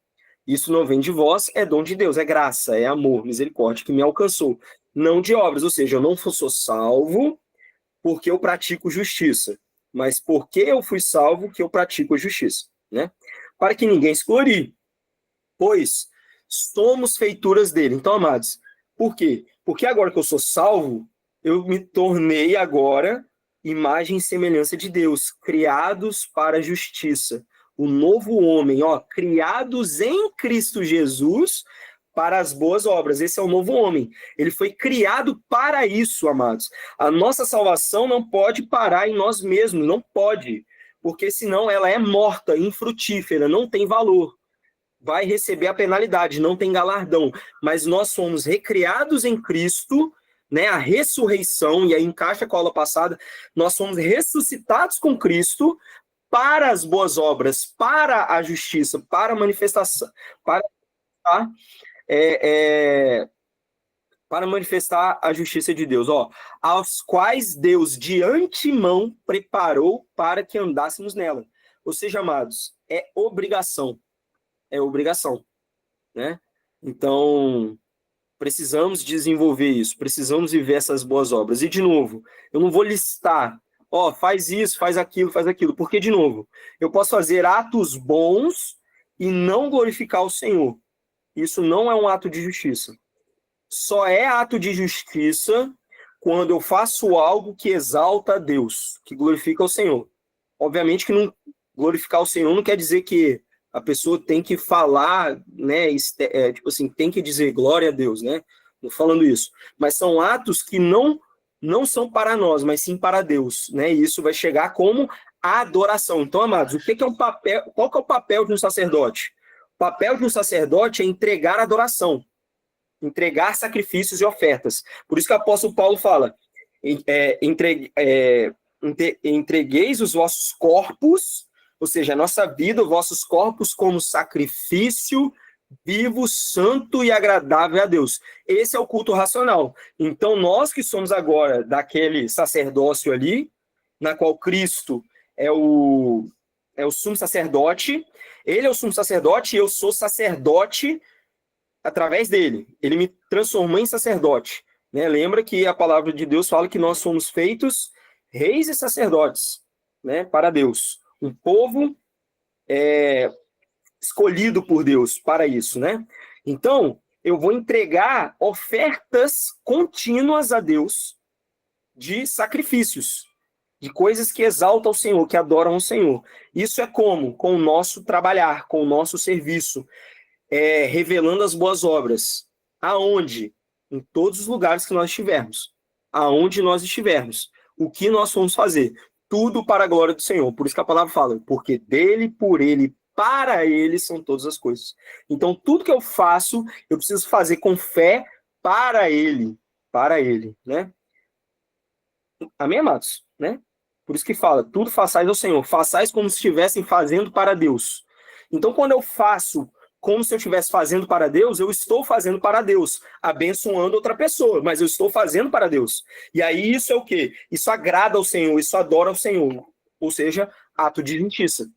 Isso não vem de vós, é dom de Deus, é graça, é amor, misericórdia que me alcançou, não de obras, ou seja, eu não sou salvo porque eu pratico justiça, mas porque eu fui salvo que eu pratico a justiça, né? Para que ninguém se glorie, pois somos feituras dele. Então, amados, por quê? Porque agora que eu sou salvo, eu me tornei agora imagem e semelhança de Deus, criados para a justiça. O novo homem, criados em Cristo Jesus para as boas obras. Esse é o novo homem. Ele foi criado para isso, amados. A nossa salvação não pode parar em nós mesmos, não pode, porque senão ela é morta, infrutífera, não tem valor. Vai receber a penalidade, não tem galardão. Mas nós somos recriados em Cristo, né, a ressurreição, e aí encaixa com a aula passada, nós somos ressuscitados com Cristo para as boas obras, para a justiça, para a manifestação, para manifestar a justiça de Deus, aos quais Deus de antemão preparou para que andássemos nela. Ou seja, amados, é obrigação, né? Então, precisamos desenvolver isso, precisamos viver essas boas obras. E, de novo, eu não vou listar, faz isso, faz aquilo, porque, de novo, eu posso fazer atos bons e não glorificar o Senhor. Isso não é um ato de justiça. Só é ato de justiça quando eu faço algo que exalta a Deus, que glorifica o Senhor. Obviamente que não glorificar o Senhor não quer dizer que a pessoa tem que falar, né, tipo assim, tem que dizer glória a Deus, né? Não falando isso. Mas são atos que não são para nós, mas sim para Deus, né? E isso vai chegar como adoração. Então, amados, o que é um papel? Qual que é o papel de um sacerdote? O papel de um sacerdote é entregar adoração, entregar sacrifícios e ofertas. Por isso que o apóstolo Paulo fala: entregueis os vossos corpos, ou seja, a nossa vida, os vossos corpos como sacrifício vivo, santo e agradável a Deus. Esse é o culto racional. Então, nós que somos agora daquele sacerdócio ali, na qual Cristo é o sumo sacerdote, ele é o sumo sacerdote e eu sou sacerdote através dele. Ele me transformou em sacerdote. Né? Lembra que a palavra de Deus fala que nós somos feitos reis e sacerdotes, né, para Deus. Um povo escolhido por Deus para isso, né? Então, eu vou entregar ofertas contínuas a Deus de sacrifícios, de coisas que exaltam o Senhor, que adoram o Senhor. Isso é como? Com o nosso trabalhar, com o nosso serviço, revelando as boas obras. Aonde? Em todos os lugares que nós estivermos. Aonde nós estivermos. O que nós vamos fazer? Tudo para a glória do Senhor. Por isso que a palavra fala, porque dele, por ele, para ele são todas as coisas. Então, tudo que eu faço, eu preciso fazer com fé para ele, né? Amém, amados? Né? Por isso que fala, tudo façais ao Senhor, façais como se estivessem fazendo para Deus. Então, quando eu faço como se eu estivesse fazendo para Deus, eu estou fazendo para Deus, abençoando outra pessoa, mas eu estou fazendo para Deus. E aí isso é o quê? Isso agrada ao Senhor, isso adora ao Senhor, ou seja, ato de justiça.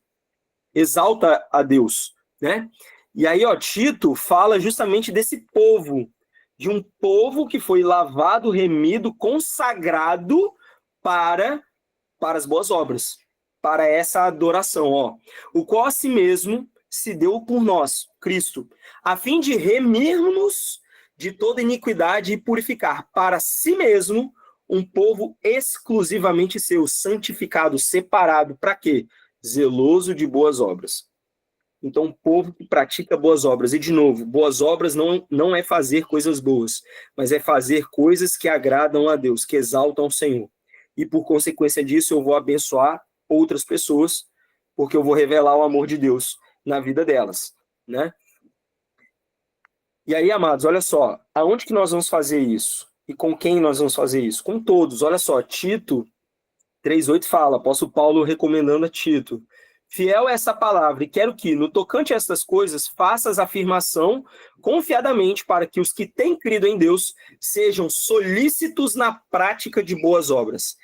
Exalta a Deus, né? E aí, ó, Tito fala justamente desse povo, de um povo que foi lavado, remido, consagrado para as boas obras, para essa adoração, ó. O qual a si mesmo se deu por nós, Cristo, a fim de remir-nos de toda iniquidade e purificar para si mesmo um povo exclusivamente seu, santificado, separado, para quê? Zeloso de boas obras. Então, um povo que pratica boas obras. E, de novo, boas obras não é fazer coisas boas, mas é fazer coisas que agradam a Deus, que exaltam o Senhor. E, por consequência disso, eu vou abençoar outras pessoas, porque eu vou revelar o amor de Deus na vida delas, né? E aí, amados, olha só, aonde que nós vamos fazer isso? E com quem nós vamos fazer isso? Com todos. Olha só, Tito 3,8 fala, apóstolo Paulo recomendando a Tito: fiel é essa palavra, e quero que, no tocante a estas coisas, faças afirmação confiadamente para que os que têm crido em Deus sejam solícitos na prática de boas obras.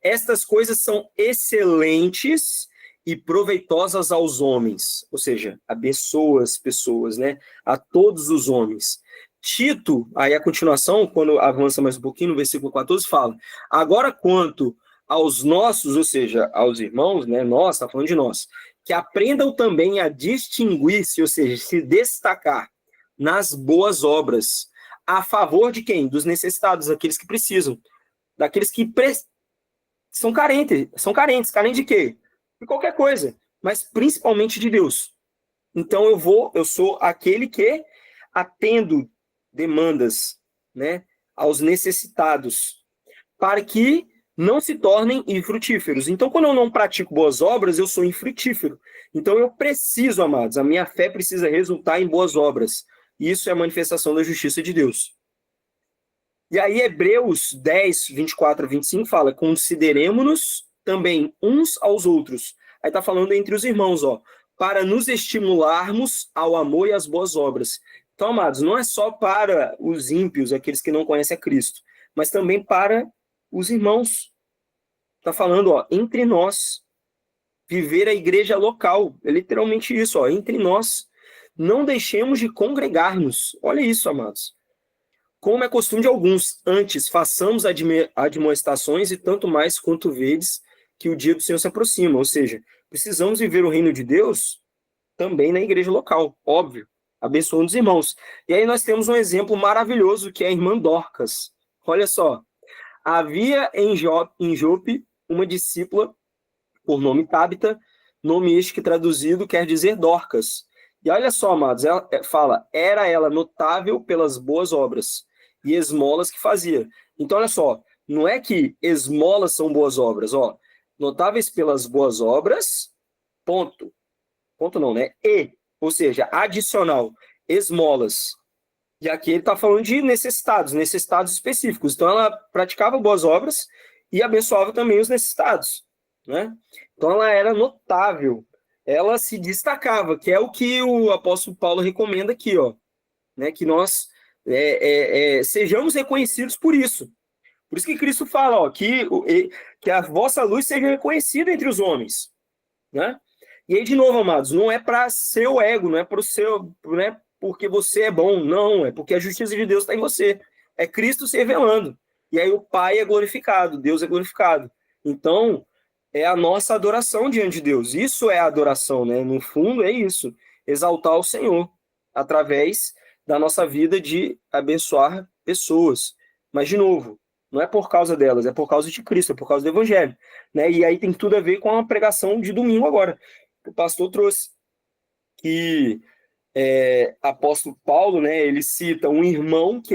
Estas coisas são excelentes e proveitosas aos homens, ou seja, abençoa as pessoas, né? A todos os homens. Tito, aí a continuação, quando avança mais um pouquinho, no versículo 14, fala: agora quanto aos nossos, ou seja, aos irmãos, né? Nós, está falando de nós, que aprendam também a distinguir-se, ou seja, se destacar nas boas obras, a favor de quem? Dos necessitados, daqueles que precisam, daqueles que são carentes. Carentes de quê? De qualquer coisa, mas principalmente de Deus. Então eu sou aquele que atendo demandas, né, aos necessitados, para que não se tornem infrutíferos. Então, quando eu não pratico boas obras, eu sou infrutífero. Então, eu preciso, amados, a minha fé precisa resultar em boas obras. Isso é a manifestação da justiça de Deus. E aí, Hebreus 10, 24 a 25 fala: consideremo-nos também uns aos outros. Aí está falando entre os irmãos, ó, para nos estimularmos ao amor e às boas obras. Então, amados, não é só para os ímpios, aqueles que não conhecem a Cristo, mas também para os irmãos. Está falando, ó, entre nós. Viver a igreja local. É literalmente isso, ó, entre nós. Não deixemos de congregar-nos. Olha isso, amados. Como é costume de alguns, antes façamos admoestações, e tanto mais quanto vedes que o dia do Senhor se aproxima. Ou seja, precisamos viver o reino de Deus também na igreja local, óbvio, abençoando os irmãos. E aí nós temos um exemplo maravilhoso, que é a irmã Dorcas. Olha só, havia em Jope uma discípula por nome Tabita, nome este que traduzido quer dizer Dorcas. E olha só, amados, ela fala, era ela notável pelas boas obras e esmolas que fazia. Então, olha só, não é que esmolas são boas obras, ó, notáveis pelas boas obras, ponto. Ponto não, né? Ou seja, adicional, esmolas. E aqui ele está falando de necessitados específicos. Então, ela praticava boas obras e abençoava também os necessitados, né? Então, ela era notável, ela se destacava, que é o que o apóstolo Paulo recomenda aqui, ó, né? Que nós sejamos reconhecidos por isso. Por isso que Cristo fala, ó, que a vossa luz seja reconhecida entre os homens, né? E aí, de novo, amados, não é para seu ego, não é para o seu, né, porque você é bom, não, é porque a justiça de Deus está em você. É Cristo se revelando. E aí o Pai é glorificado, Deus é glorificado. Então, é a nossa adoração diante de Deus. Isso é a adoração, né? No fundo, é isso. Exaltar o Senhor através da nossa vida de abençoar pessoas. Mas, de novo, não é por causa delas, é por causa de Cristo, é por causa do Evangelho, né? E aí tem tudo a ver com a pregação de domingo agora. O pastor trouxe que apóstolo Paulo, né, ele cita um irmão que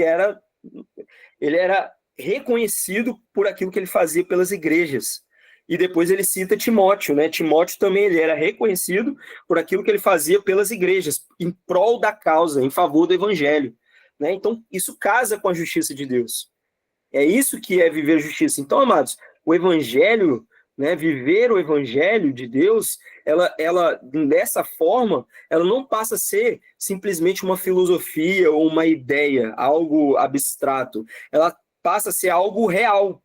ele era reconhecido por aquilo que ele fazia pelas igrejas. E depois ele cita Timóteo, né? Timóteo também ele era reconhecido por aquilo que ele fazia pelas igrejas, em prol da causa, em favor do evangelho, né? Então, isso casa com a justiça de Deus. É isso que é viver a justiça. Então, amados, o evangelho, né, viver o evangelho de Deus, ela dessa forma, ela não passa a ser simplesmente uma filosofia ou uma ideia, algo abstrato. Ela passa a ser algo real,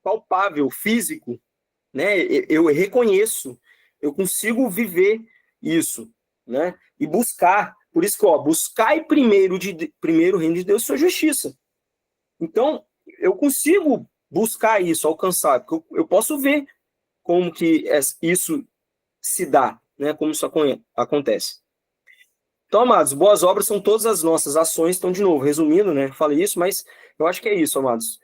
palpável, físico, né? Eu reconheço, eu consigo viver isso, né? E buscar. Por isso que, ó, buscai primeiro o reino de Deus e sua justiça. Então, eu consigo buscar isso, alcançar, porque eu posso ver como que isso se dá, né? Como isso acontece. Então, amados, boas obras são todas as nossas ações. Então, de novo, resumindo, né? Falei isso, mas eu acho que é isso, amados,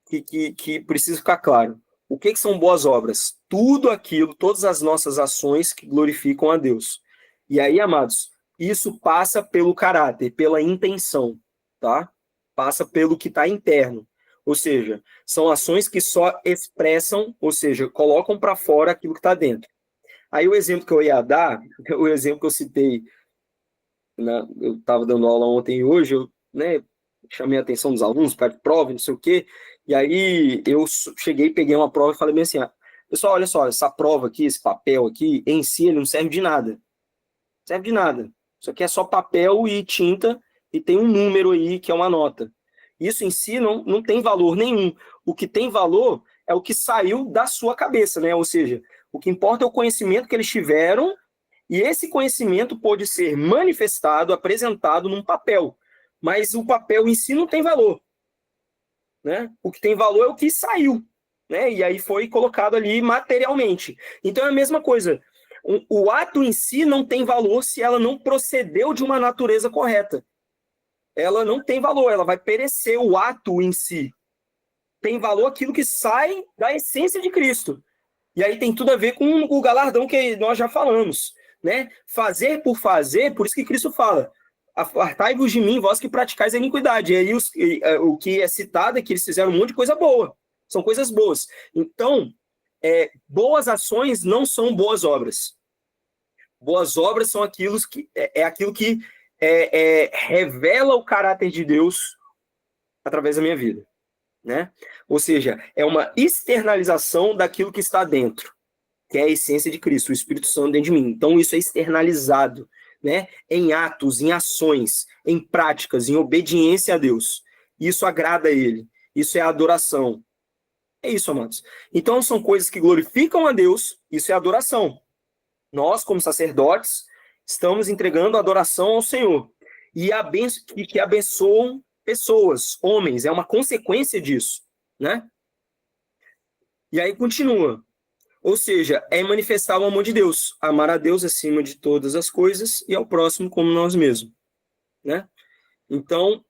que precisa ficar claro. O que são boas obras? Tudo aquilo, todas as nossas ações que glorificam a Deus. E aí, amados, isso passa pelo caráter, pela intenção, tá? Passa pelo que está interno. Ou seja, são ações que só expressam, ou seja, colocam para fora aquilo que está dentro. Aí o exemplo que eu ia dar, o exemplo que eu citei, né, eu estava dando aula ontem e hoje, eu, né, chamei a atenção dos alunos para prova, não sei o quê, e aí eu cheguei, peguei uma prova e falei bem assim, pessoal, olha só, essa prova aqui, esse papel aqui, em si, ele não serve de nada. Não serve de nada. Isso aqui é só papel e tinta, e tem um número aí, que é uma nota. Isso em si não tem valor nenhum. O que tem valor é o que saiu da sua cabeça, né? Ou seja, o que importa é o conhecimento que eles tiveram, e esse conhecimento pode ser manifestado, apresentado num papel. Mas o papel em si não tem valor, né? O que tem valor é o que saiu, né? E aí foi colocado ali materialmente. Então é a mesma coisa. O ato em si não tem valor se ela não procedeu de uma natureza correta. Ela não tem valor, ela vai perecer, o ato em si. Tem valor aquilo que sai da essência de Cristo. E aí tem tudo a ver com o galardão que nós já falamos, né? Fazer, por isso que Cristo fala, apartai-vos de mim, vós que praticais a iniquidade. E aí o que é citado é que eles fizeram um monte de coisa boa. São coisas boas. Então, boas ações não são boas obras. Boas obras são aquilo que revela o caráter de Deus através da minha vida, né? Ou seja, é uma externalização daquilo que está dentro, que é a essência de Cristo, o Espírito Santo dentro de mim. Então isso é externalizado, né? Em atos, em ações, em práticas, em obediência a Deus. Isso agrada a Ele. Isso é adoração. É isso, amados. Então são coisas que glorificam a Deus. Isso é adoração. Nós, como sacerdotes, estamos entregando adoração ao Senhor. E que abençoam pessoas, homens. É uma consequência disso, né? E aí continua. Ou seja, é manifestar o amor de Deus, amar a Deus acima de todas as coisas e ao próximo como nós mesmos, né? Então,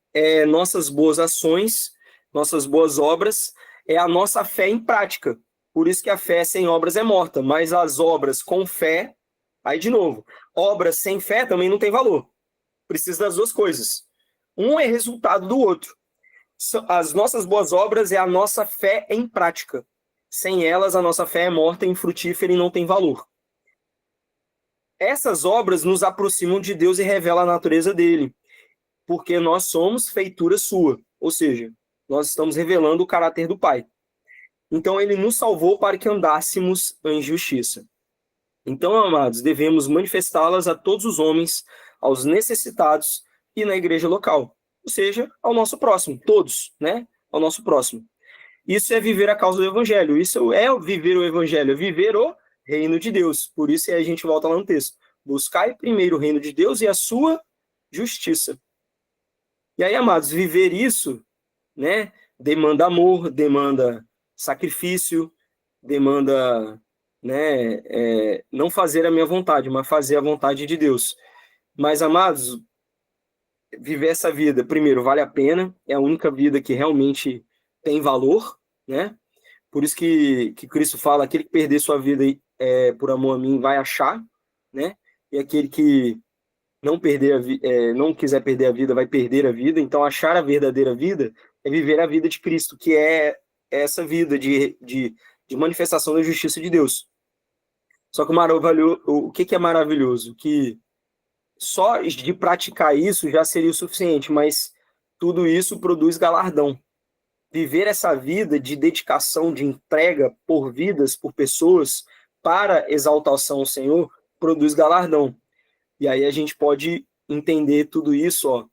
nossas boas ações, nossas boas obras, é a nossa fé em prática. Por isso que a fé sem obras é morta, mas as obras com fé, aí de novo, obras sem fé também não tem valor. Precisa das duas coisas. Um é resultado do outro. As nossas boas obras é a nossa fé em prática. Sem elas, a nossa fé é morta, infrutífera e não tem valor. Essas obras nos aproximam de Deus e revelam a natureza dele, porque nós somos feitura sua, ou seja, nós estamos revelando o caráter do Pai. Então, ele nos salvou para que andássemos em justiça. Então, amados, devemos manifestá-las a todos os homens, aos necessitados e na igreja local, ou seja, ao nosso próximo, todos, né? Ao nosso próximo. Isso é viver a causa do evangelho, isso é viver o evangelho, é viver o reino de Deus. Por isso a gente volta lá no texto. Buscai primeiro o reino de Deus e a sua justiça. E aí, amados, viver isso, né, demanda amor, demanda sacrifício, demanda, né, não fazer a minha vontade, mas fazer a vontade de Deus. Mas, amados, viver essa vida, primeiro, vale a pena, é a única vida que realmente tem valor, né? Por isso que Cristo fala, aquele que perder sua vida por amor a mim vai achar, né? E aquele que não quiser perder a vida vai perder a vida. Então, achar a verdadeira vida é viver a vida de Cristo, que é essa vida de manifestação da justiça de Deus. Só que o que é maravilhoso? Que só de praticar isso já seria o suficiente, mas tudo isso produz galardão. Viver essa vida de dedicação, de entrega por vidas, por pessoas, para exaltação ao Senhor, produz galardão. E aí a gente pode entender tudo isso, ó,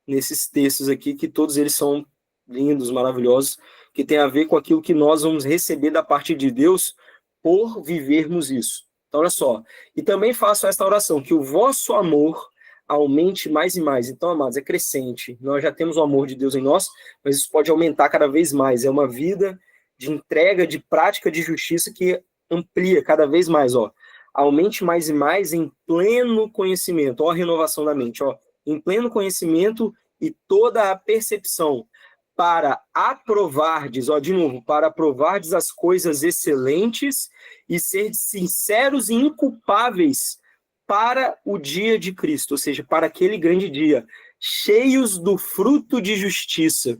nesses textos aqui, que todos eles são lindos, maravilhosos, que tem a ver com aquilo que nós vamos receber da parte de Deus por vivermos isso. Então, olha só. E também faço esta oração, que o vosso amor aumente mais e mais. Então, amados, é crescente. Nós já temos o amor de Deus em nós, mas isso pode aumentar cada vez mais. É uma vida de entrega, de prática de justiça que amplia cada vez mais, ó. Aumente mais e mais em pleno conhecimento. Ó, a renovação da mente, ó. Em pleno conhecimento e toda a percepção, para aprovardes, ó, de novo, para aprovardes as coisas excelentes e ser sinceros e inculpáveis para o dia de Cristo, ou seja, para aquele grande dia, cheios do fruto de justiça,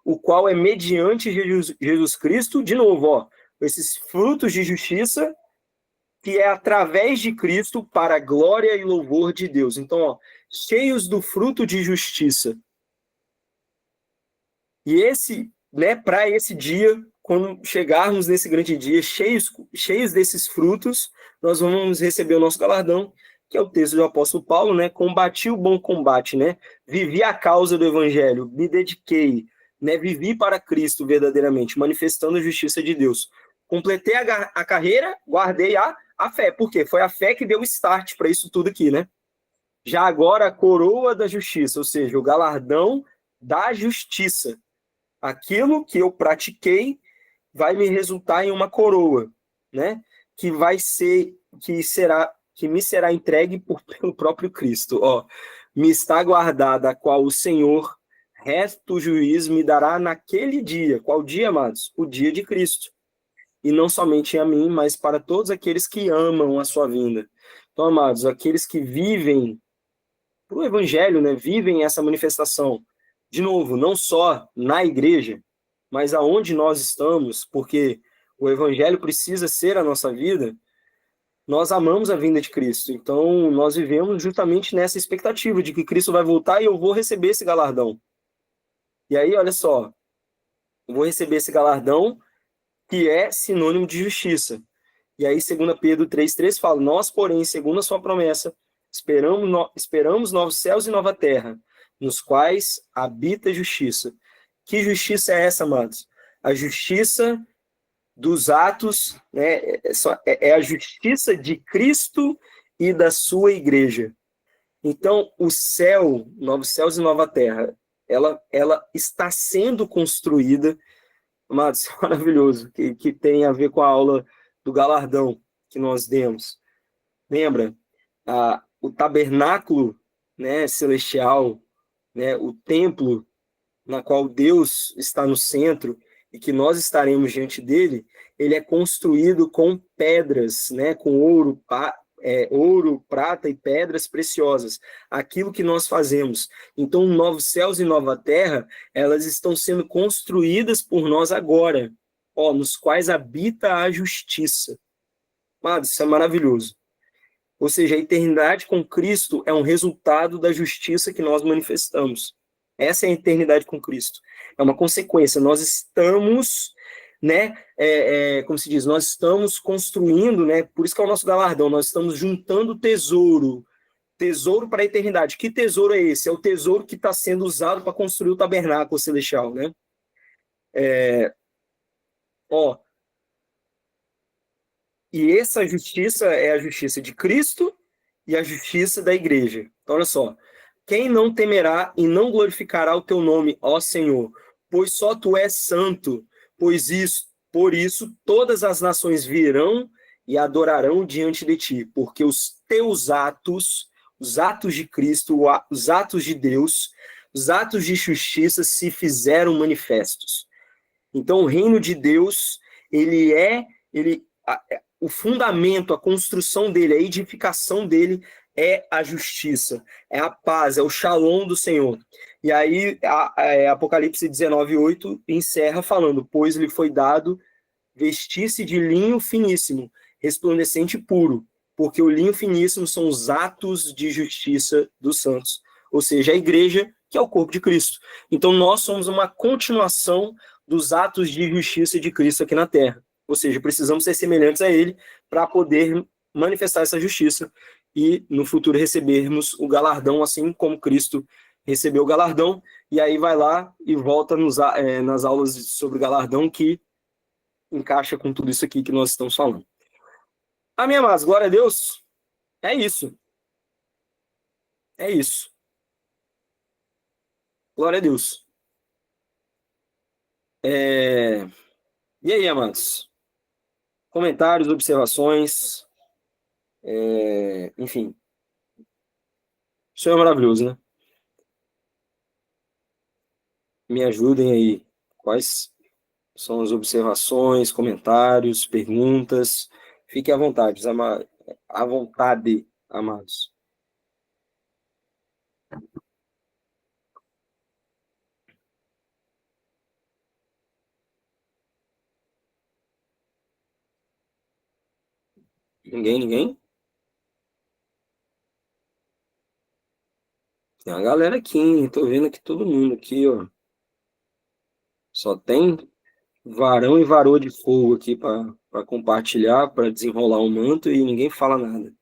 o qual é mediante Jesus Cristo, de novo, ó, esses frutos de justiça, que é através de Cristo para a glória e louvor de Deus. Então, ó, cheios do fruto de justiça. E esse, né, para esse dia, quando chegarmos nesse grande dia, cheios desses frutos, nós vamos receber o nosso galardão, que é o texto do apóstolo Paulo, né? Combati o bom combate, né? Vivi a causa do evangelho, me dediquei, né? Vivi para Cristo verdadeiramente, manifestando a justiça de Deus. Completei a carreira, guardei a fé. Por quê? Foi a fé que deu o start para isso tudo aqui, né? Já agora a coroa da justiça, ou seja, o galardão da justiça. Aquilo que eu pratiquei vai me resultar em uma coroa, né? Que me será entregue pelo próprio Cristo. Ó, me está guardada, a qual o Senhor, reto juiz, me dará naquele dia. Qual dia, amados? O dia de Cristo. E não somente a mim, mas para todos aqueles que amam a sua vinda. Então, amados, aqueles que vivem para o Evangelho, né? Vivem essa manifestação. De novo, não só na igreja, mas aonde nós estamos, porque o Evangelho precisa ser a nossa vida. Nós amamos a vinda de Cristo, então nós vivemos justamente nessa expectativa de que Cristo vai voltar e eu vou receber esse galardão. E aí, olha só, eu vou receber esse galardão que é sinônimo de justiça. E aí, 2 Pedro 3,3 fala, nós, porém, segundo a sua promessa, esperamos novos céus e nova terra, nos quais habita a justiça. Que justiça é essa, amados? A justiça dos atos, né, é a justiça de Cristo e da sua igreja. Então, o céu, novos céus e nova terra, ela está sendo construída, mas maravilhoso, que tem a ver com a aula do galardão que nós demos. Lembra? O tabernáculo, né, celestial, né, o templo na qual Deus está no centro e que nós estaremos diante dele, ele é construído com pedras, né, com ouro, prata e pedras preciosas. Aquilo que nós fazemos. Então, novos céus e nova terra, elas estão sendo construídas por nós agora, nos quais habita a justiça. Mano, isso é maravilhoso. Ou seja, a eternidade com Cristo é um resultado da justiça que nós manifestamos. Essa é a eternidade com Cristo. É uma consequência. Nós estamos, né, como se diz, nós estamos construindo, né, por isso que é o nosso galardão, nós estamos juntando tesouro para a eternidade. Que tesouro é esse? É o tesouro que está sendo usado para construir o tabernáculo celestial, né? E essa justiça é a justiça de Cristo e a justiça da igreja. Então, olha só. Quem não temerá e não glorificará o teu nome, ó Senhor? Pois só tu és santo, por isso todas as nações virão e adorarão diante de ti, porque os teus atos, os atos de Cristo, os atos de Deus, os atos de justiça se fizeram manifestos. Então, o reino de Deus, o fundamento, a construção dele, a edificação dele é a justiça, é a paz, é o shalom do Senhor. E aí, Apocalipse 19:8 encerra falando, pois lhe foi dado vestir-se de linho finíssimo, resplandecente e puro, porque o linho finíssimo são os atos de justiça dos santos, ou seja, a igreja, que é o corpo de Cristo. Então, nós somos uma continuação dos atos de justiça de Cristo aqui na Terra. Ou seja, precisamos ser semelhantes a ele para poder manifestar essa justiça e no futuro recebermos o galardão, assim como Cristo recebeu o galardão, e aí vai lá e volta nas aulas sobre o galardão que encaixa com tudo isso aqui que nós estamos falando. Amém, amados? Glória a Deus. É isso. É isso. Glória a Deus. E aí, amados? Comentários, observações, enfim. Isso é maravilhoso, né? Me ajudem aí. Quais são as observações, comentários, perguntas? Fiquem à vontade, amados. Ninguém? Tem uma galera aqui, hein? Tô vendo aqui todo mundo aqui, ó. Só tem varão e varoa de fogo aqui para compartilhar, para desenrolar um manto e ninguém fala nada.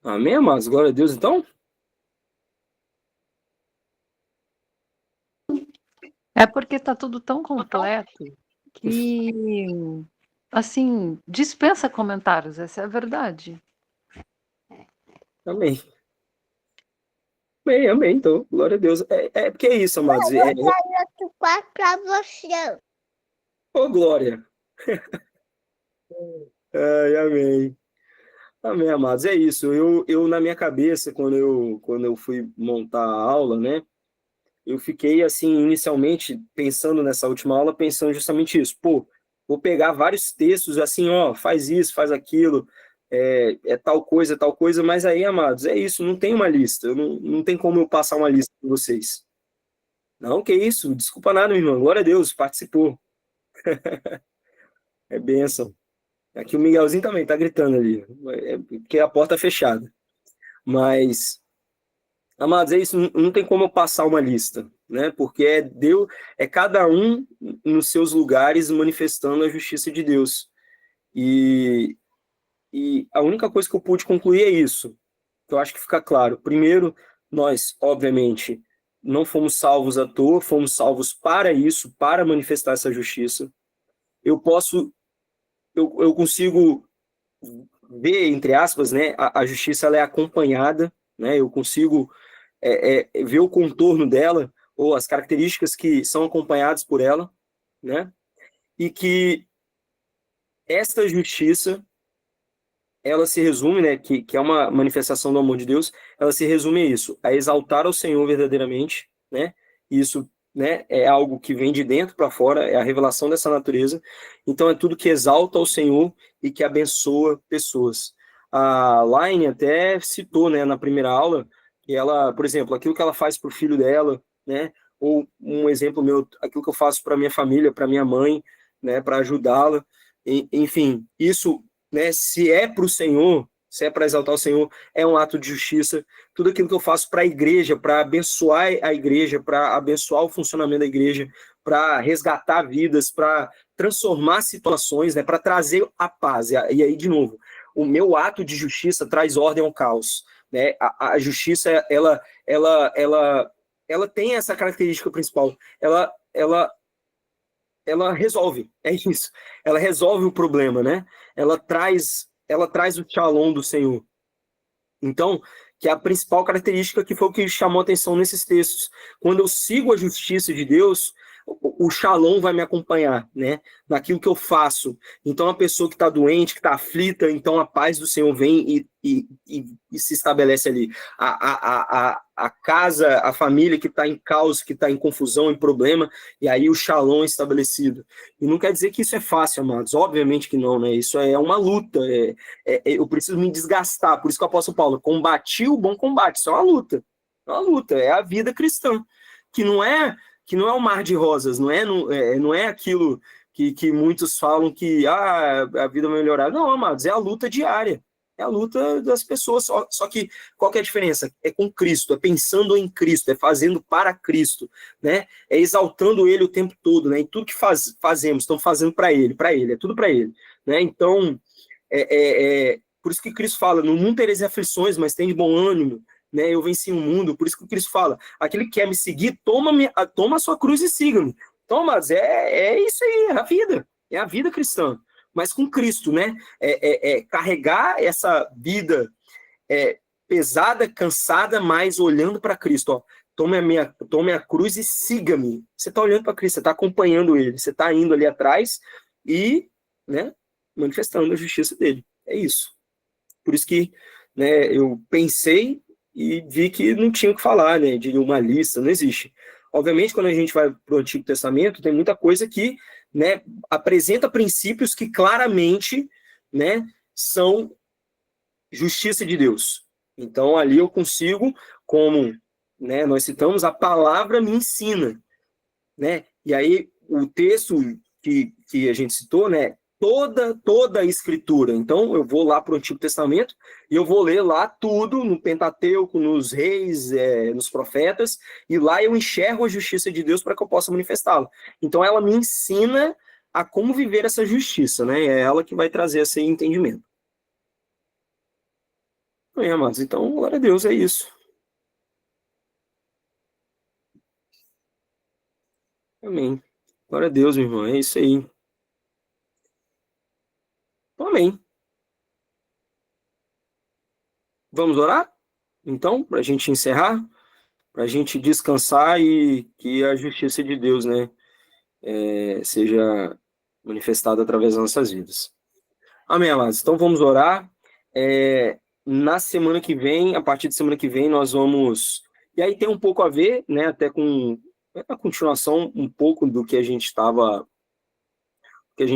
Amém, amados? Glória a Deus, então? É porque está tudo tão completo que, assim, dispensa comentários, essa é a verdade. Amém. Amém, então. Glória a Deus. Porque é isso, amados. Eu quero outro quarto para você. Ô, glória. Amém. Amém, amados. É isso. Eu na minha cabeça, quando eu fui montar a aula, né? Eu fiquei, assim, inicialmente, pensando nessa última aula, pensando justamente isso. Pô, vou pegar vários textos, assim, ó, faz isso, faz aquilo, tal coisa, mas aí, amados, é isso, não tem uma lista. Não tem como eu passar uma lista para vocês. Não, que isso, desculpa nada, meu irmão. Glória a Deus, participou. É bênção. Aqui o Miguelzinho também tá gritando ali, porque a porta é fechada. Mas, amados, é isso, não tem como eu passar uma lista, né? Porque é cada um nos seus lugares manifestando a justiça de Deus. E a única coisa que eu pude concluir é isso, que eu acho que fica claro. Primeiro, nós, obviamente, não fomos salvos à toa, fomos salvos para isso, para manifestar essa justiça. Eu consigo ver, entre aspas, né, a justiça ela é acompanhada, né, eu consigo ver o contorno dela, ou as características que são acompanhadas por ela, né? E que esta justiça, ela se resume, né, que é uma manifestação do amor de Deus, ela se resume a isso, a exaltar ao Senhor verdadeiramente, né? Isso, né, é algo que vem de dentro para fora, é a revelação dessa natureza. Então é tudo que exalta ao Senhor e que abençoa pessoas. A Laine até citou, né, na primeira aula, que ela, por exemplo, aquilo que ela faz para o filho dela, né? Ou um exemplo meu, aquilo que eu faço para minha família, para minha mãe, né, para ajudá-la. Enfim, isso, né, se é para o Senhor, se é para exaltar o Senhor, é um ato de justiça. Tudo aquilo que eu faço para a igreja, para abençoar a igreja, para abençoar o funcionamento da igreja, para resgatar vidas, para transformar situações, né, para trazer a paz. E aí, de novo, o meu ato de justiça traz ordem ao caos, né? A justiça, ela tem essa característica principal. Ela resolve, é isso. Ela resolve o problema, né? Ela traz o shalom do Senhor. Então, que é a principal característica que foi o que chamou a atenção nesses textos. Quando eu sigo a justiça de Deus, o shalom vai me acompanhar, né? Naquilo que eu faço. Então, a pessoa que está doente, que está aflita, então a paz do Senhor vem e se estabelece ali. A casa, a família que está em caos, que está em confusão, em problema, e aí o shalom é estabelecido. E não quer dizer que isso é fácil, amados. Obviamente que não, né? Isso é uma luta. Eu preciso me desgastar. Por isso que o apóstolo Paulo, combati o bom combate. Isso é uma luta. É uma luta. É a vida cristã. Que não é um mar de rosas, não é aquilo que muitos falam que a vida vai melhorar. Não, amados, é a luta diária. É a luta das pessoas. Só que qual que é a diferença? É com Cristo, é pensando em Cristo, é fazendo para Cristo, né? É exaltando Ele o tempo todo, né? E tudo que fazemos, estamos fazendo para Ele, é tudo para Ele, né? Então, por isso que Cristo fala, no mundo tereis aflições, mas tem de bom ânimo, né? Eu venci o mundo. Por isso que Cristo fala, aquele que quer me seguir, toma a sua cruz e siga-me. Então, mas é isso aí, é a vida cristã, mas com Cristo, né? Carregar essa vida pesada, cansada, mas olhando para Cristo, ó. Tome a cruz e siga-me. Você está olhando para Cristo, você está acompanhando Ele, você está indo ali atrás e, né, manifestando a justiça dele. É isso. Por isso que, né, eu pensei e vi que não tinha o que falar, né, de uma lista, não existe. Obviamente, quando a gente vai para o Antigo Testamento, tem muita coisa que, né, apresenta princípios que claramente, né, são justiça de Deus. Então, ali eu consigo, como, né, nós citamos, a palavra me ensina, né, e aí o texto que a gente citou, né, toda a escritura. Então, eu vou lá para o Antigo Testamento e eu vou ler lá tudo no Pentateuco, nos reis, nos profetas, e lá eu enxergo a justiça de Deus para que eu possa manifestá-la. Então, ela me ensina a como viver essa justiça, né? É ela que vai trazer esse entendimento. Bem, amados, então, glória a Deus, é isso. Amém. Glória a Deus, meu irmão, é isso aí. Amém. Vamos orar? Então, para a gente encerrar, para a gente descansar e que a justiça de Deus, né, seja manifestada através das nossas vidas. Amém, amados. Então vamos orar. Na semana que vem, a partir de semana que vem, nós vamos. E aí tem um pouco a ver, né, até com a continuação um pouco do que a gente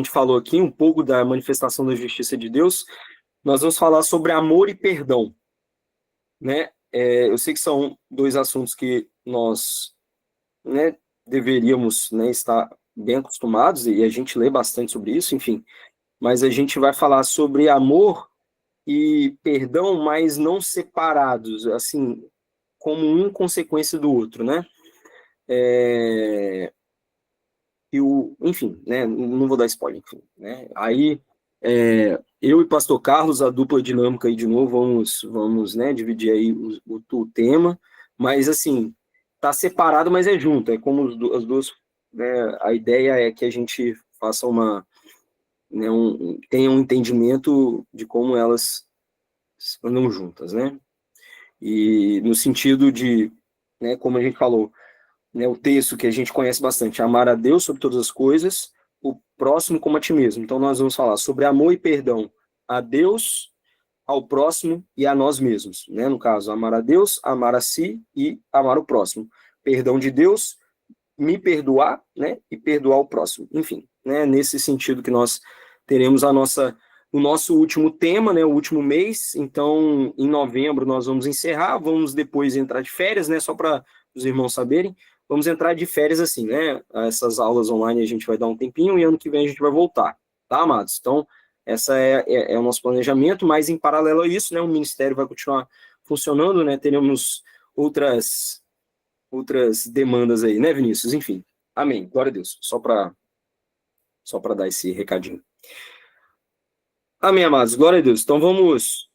falou aqui, um pouco da manifestação da justiça de Deus. Nós vamos falar sobre amor e perdão, né? Eu sei que são dois assuntos que nós, né, deveríamos, né, estar bem acostumados, e a gente lê bastante sobre isso, enfim, mas a gente vai falar sobre amor e perdão, mas não separados, assim, como um consequência do outro, né? Enfim, né, não vou dar spoiler, enfim, né? Aí, eu e Pastor Carlos, a dupla dinâmica aí de novo, vamos, né, dividir aí o tema, mas assim, tá separado, mas é junto, é como as duas, né, a ideia é que a gente faça né, tenha um entendimento de como elas andam juntas, né? E no sentido de, né, como a gente falou, né, o texto que a gente conhece bastante, amar a Deus sobre todas as coisas, o próximo como a ti mesmo. Então nós vamos falar sobre amor e perdão a Deus, ao próximo e a nós mesmos, né? No caso, amar a Deus, amar a si e amar o próximo. Perdão de Deus, me perdoar, né? E perdoar o próximo. Enfim, né? Nesse sentido que nós teremos o nosso último tema, né? O último mês. Então, em novembro nós vamos encerrar, vamos depois entrar de férias, né? Só para os irmãos saberem. Vamos entrar de férias assim, né? Essas aulas online a gente vai dar um tempinho e ano que vem a gente vai voltar, tá, amados? Então, essa é o nosso planejamento, mas em paralelo a isso, né, o ministério vai continuar funcionando, né, teremos outras demandas aí, né, Vinícius? Enfim, amém, glória a Deus, só para dar esse recadinho. Amém, amados, glória a Deus. Então vamos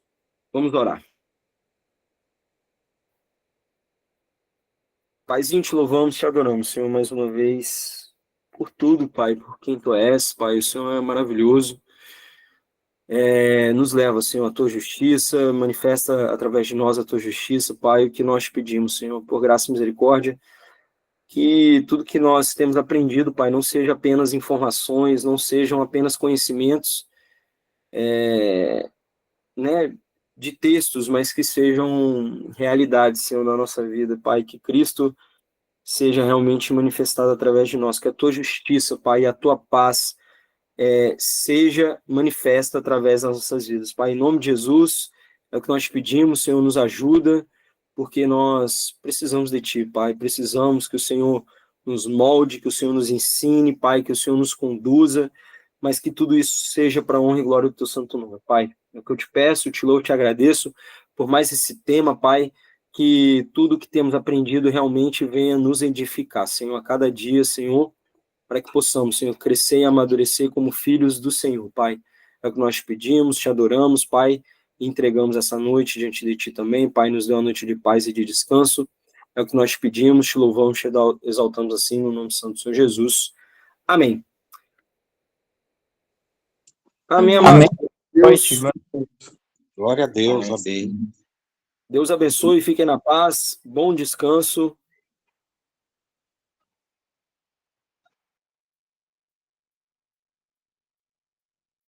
orar. Paizinho, te louvamos, te adoramos, Senhor, mais uma vez, por tudo, Pai, por quem Tu és, Pai, o Senhor é maravilhoso. Nos leva, Senhor, a Tua justiça, manifesta através de nós a Tua justiça, Pai, o que nós pedimos, Senhor, por graça e misericórdia, que tudo que nós temos aprendido, Pai, não seja apenas informações, não sejam apenas conhecimentos, né, de textos, mas que sejam realidades, Senhor, na nossa vida, Pai, que Cristo seja realmente manifestado através de nós, que a Tua justiça, Pai, e a Tua paz seja manifesta através das nossas vidas. Pai, em nome de Jesus, é o que nós te pedimos, Senhor, nos ajuda, porque nós precisamos de Ti, Pai, precisamos que o Senhor nos molde, que o Senhor nos ensine, Pai, que o Senhor nos conduza, mas que tudo isso seja para a honra e glória do Teu santo nome, Pai. É o que eu te peço, te louvo, te agradeço por mais esse tema, Pai, que tudo que temos aprendido realmente venha nos edificar, Senhor, a cada dia, Senhor, para que possamos, Senhor, crescer e amadurecer como filhos do Senhor, Pai. É o que nós te pedimos, te adoramos, Pai, e entregamos essa noite diante de Ti também, Pai, nos dê uma noite de paz e de descanso. É o que nós te pedimos, te louvamos, te exaltamos assim, no nome santo do Senhor Jesus. Amém. Amém, amém. Deus, glória a Deus, amém. Deus abençoe, fiquem na paz, bom descanso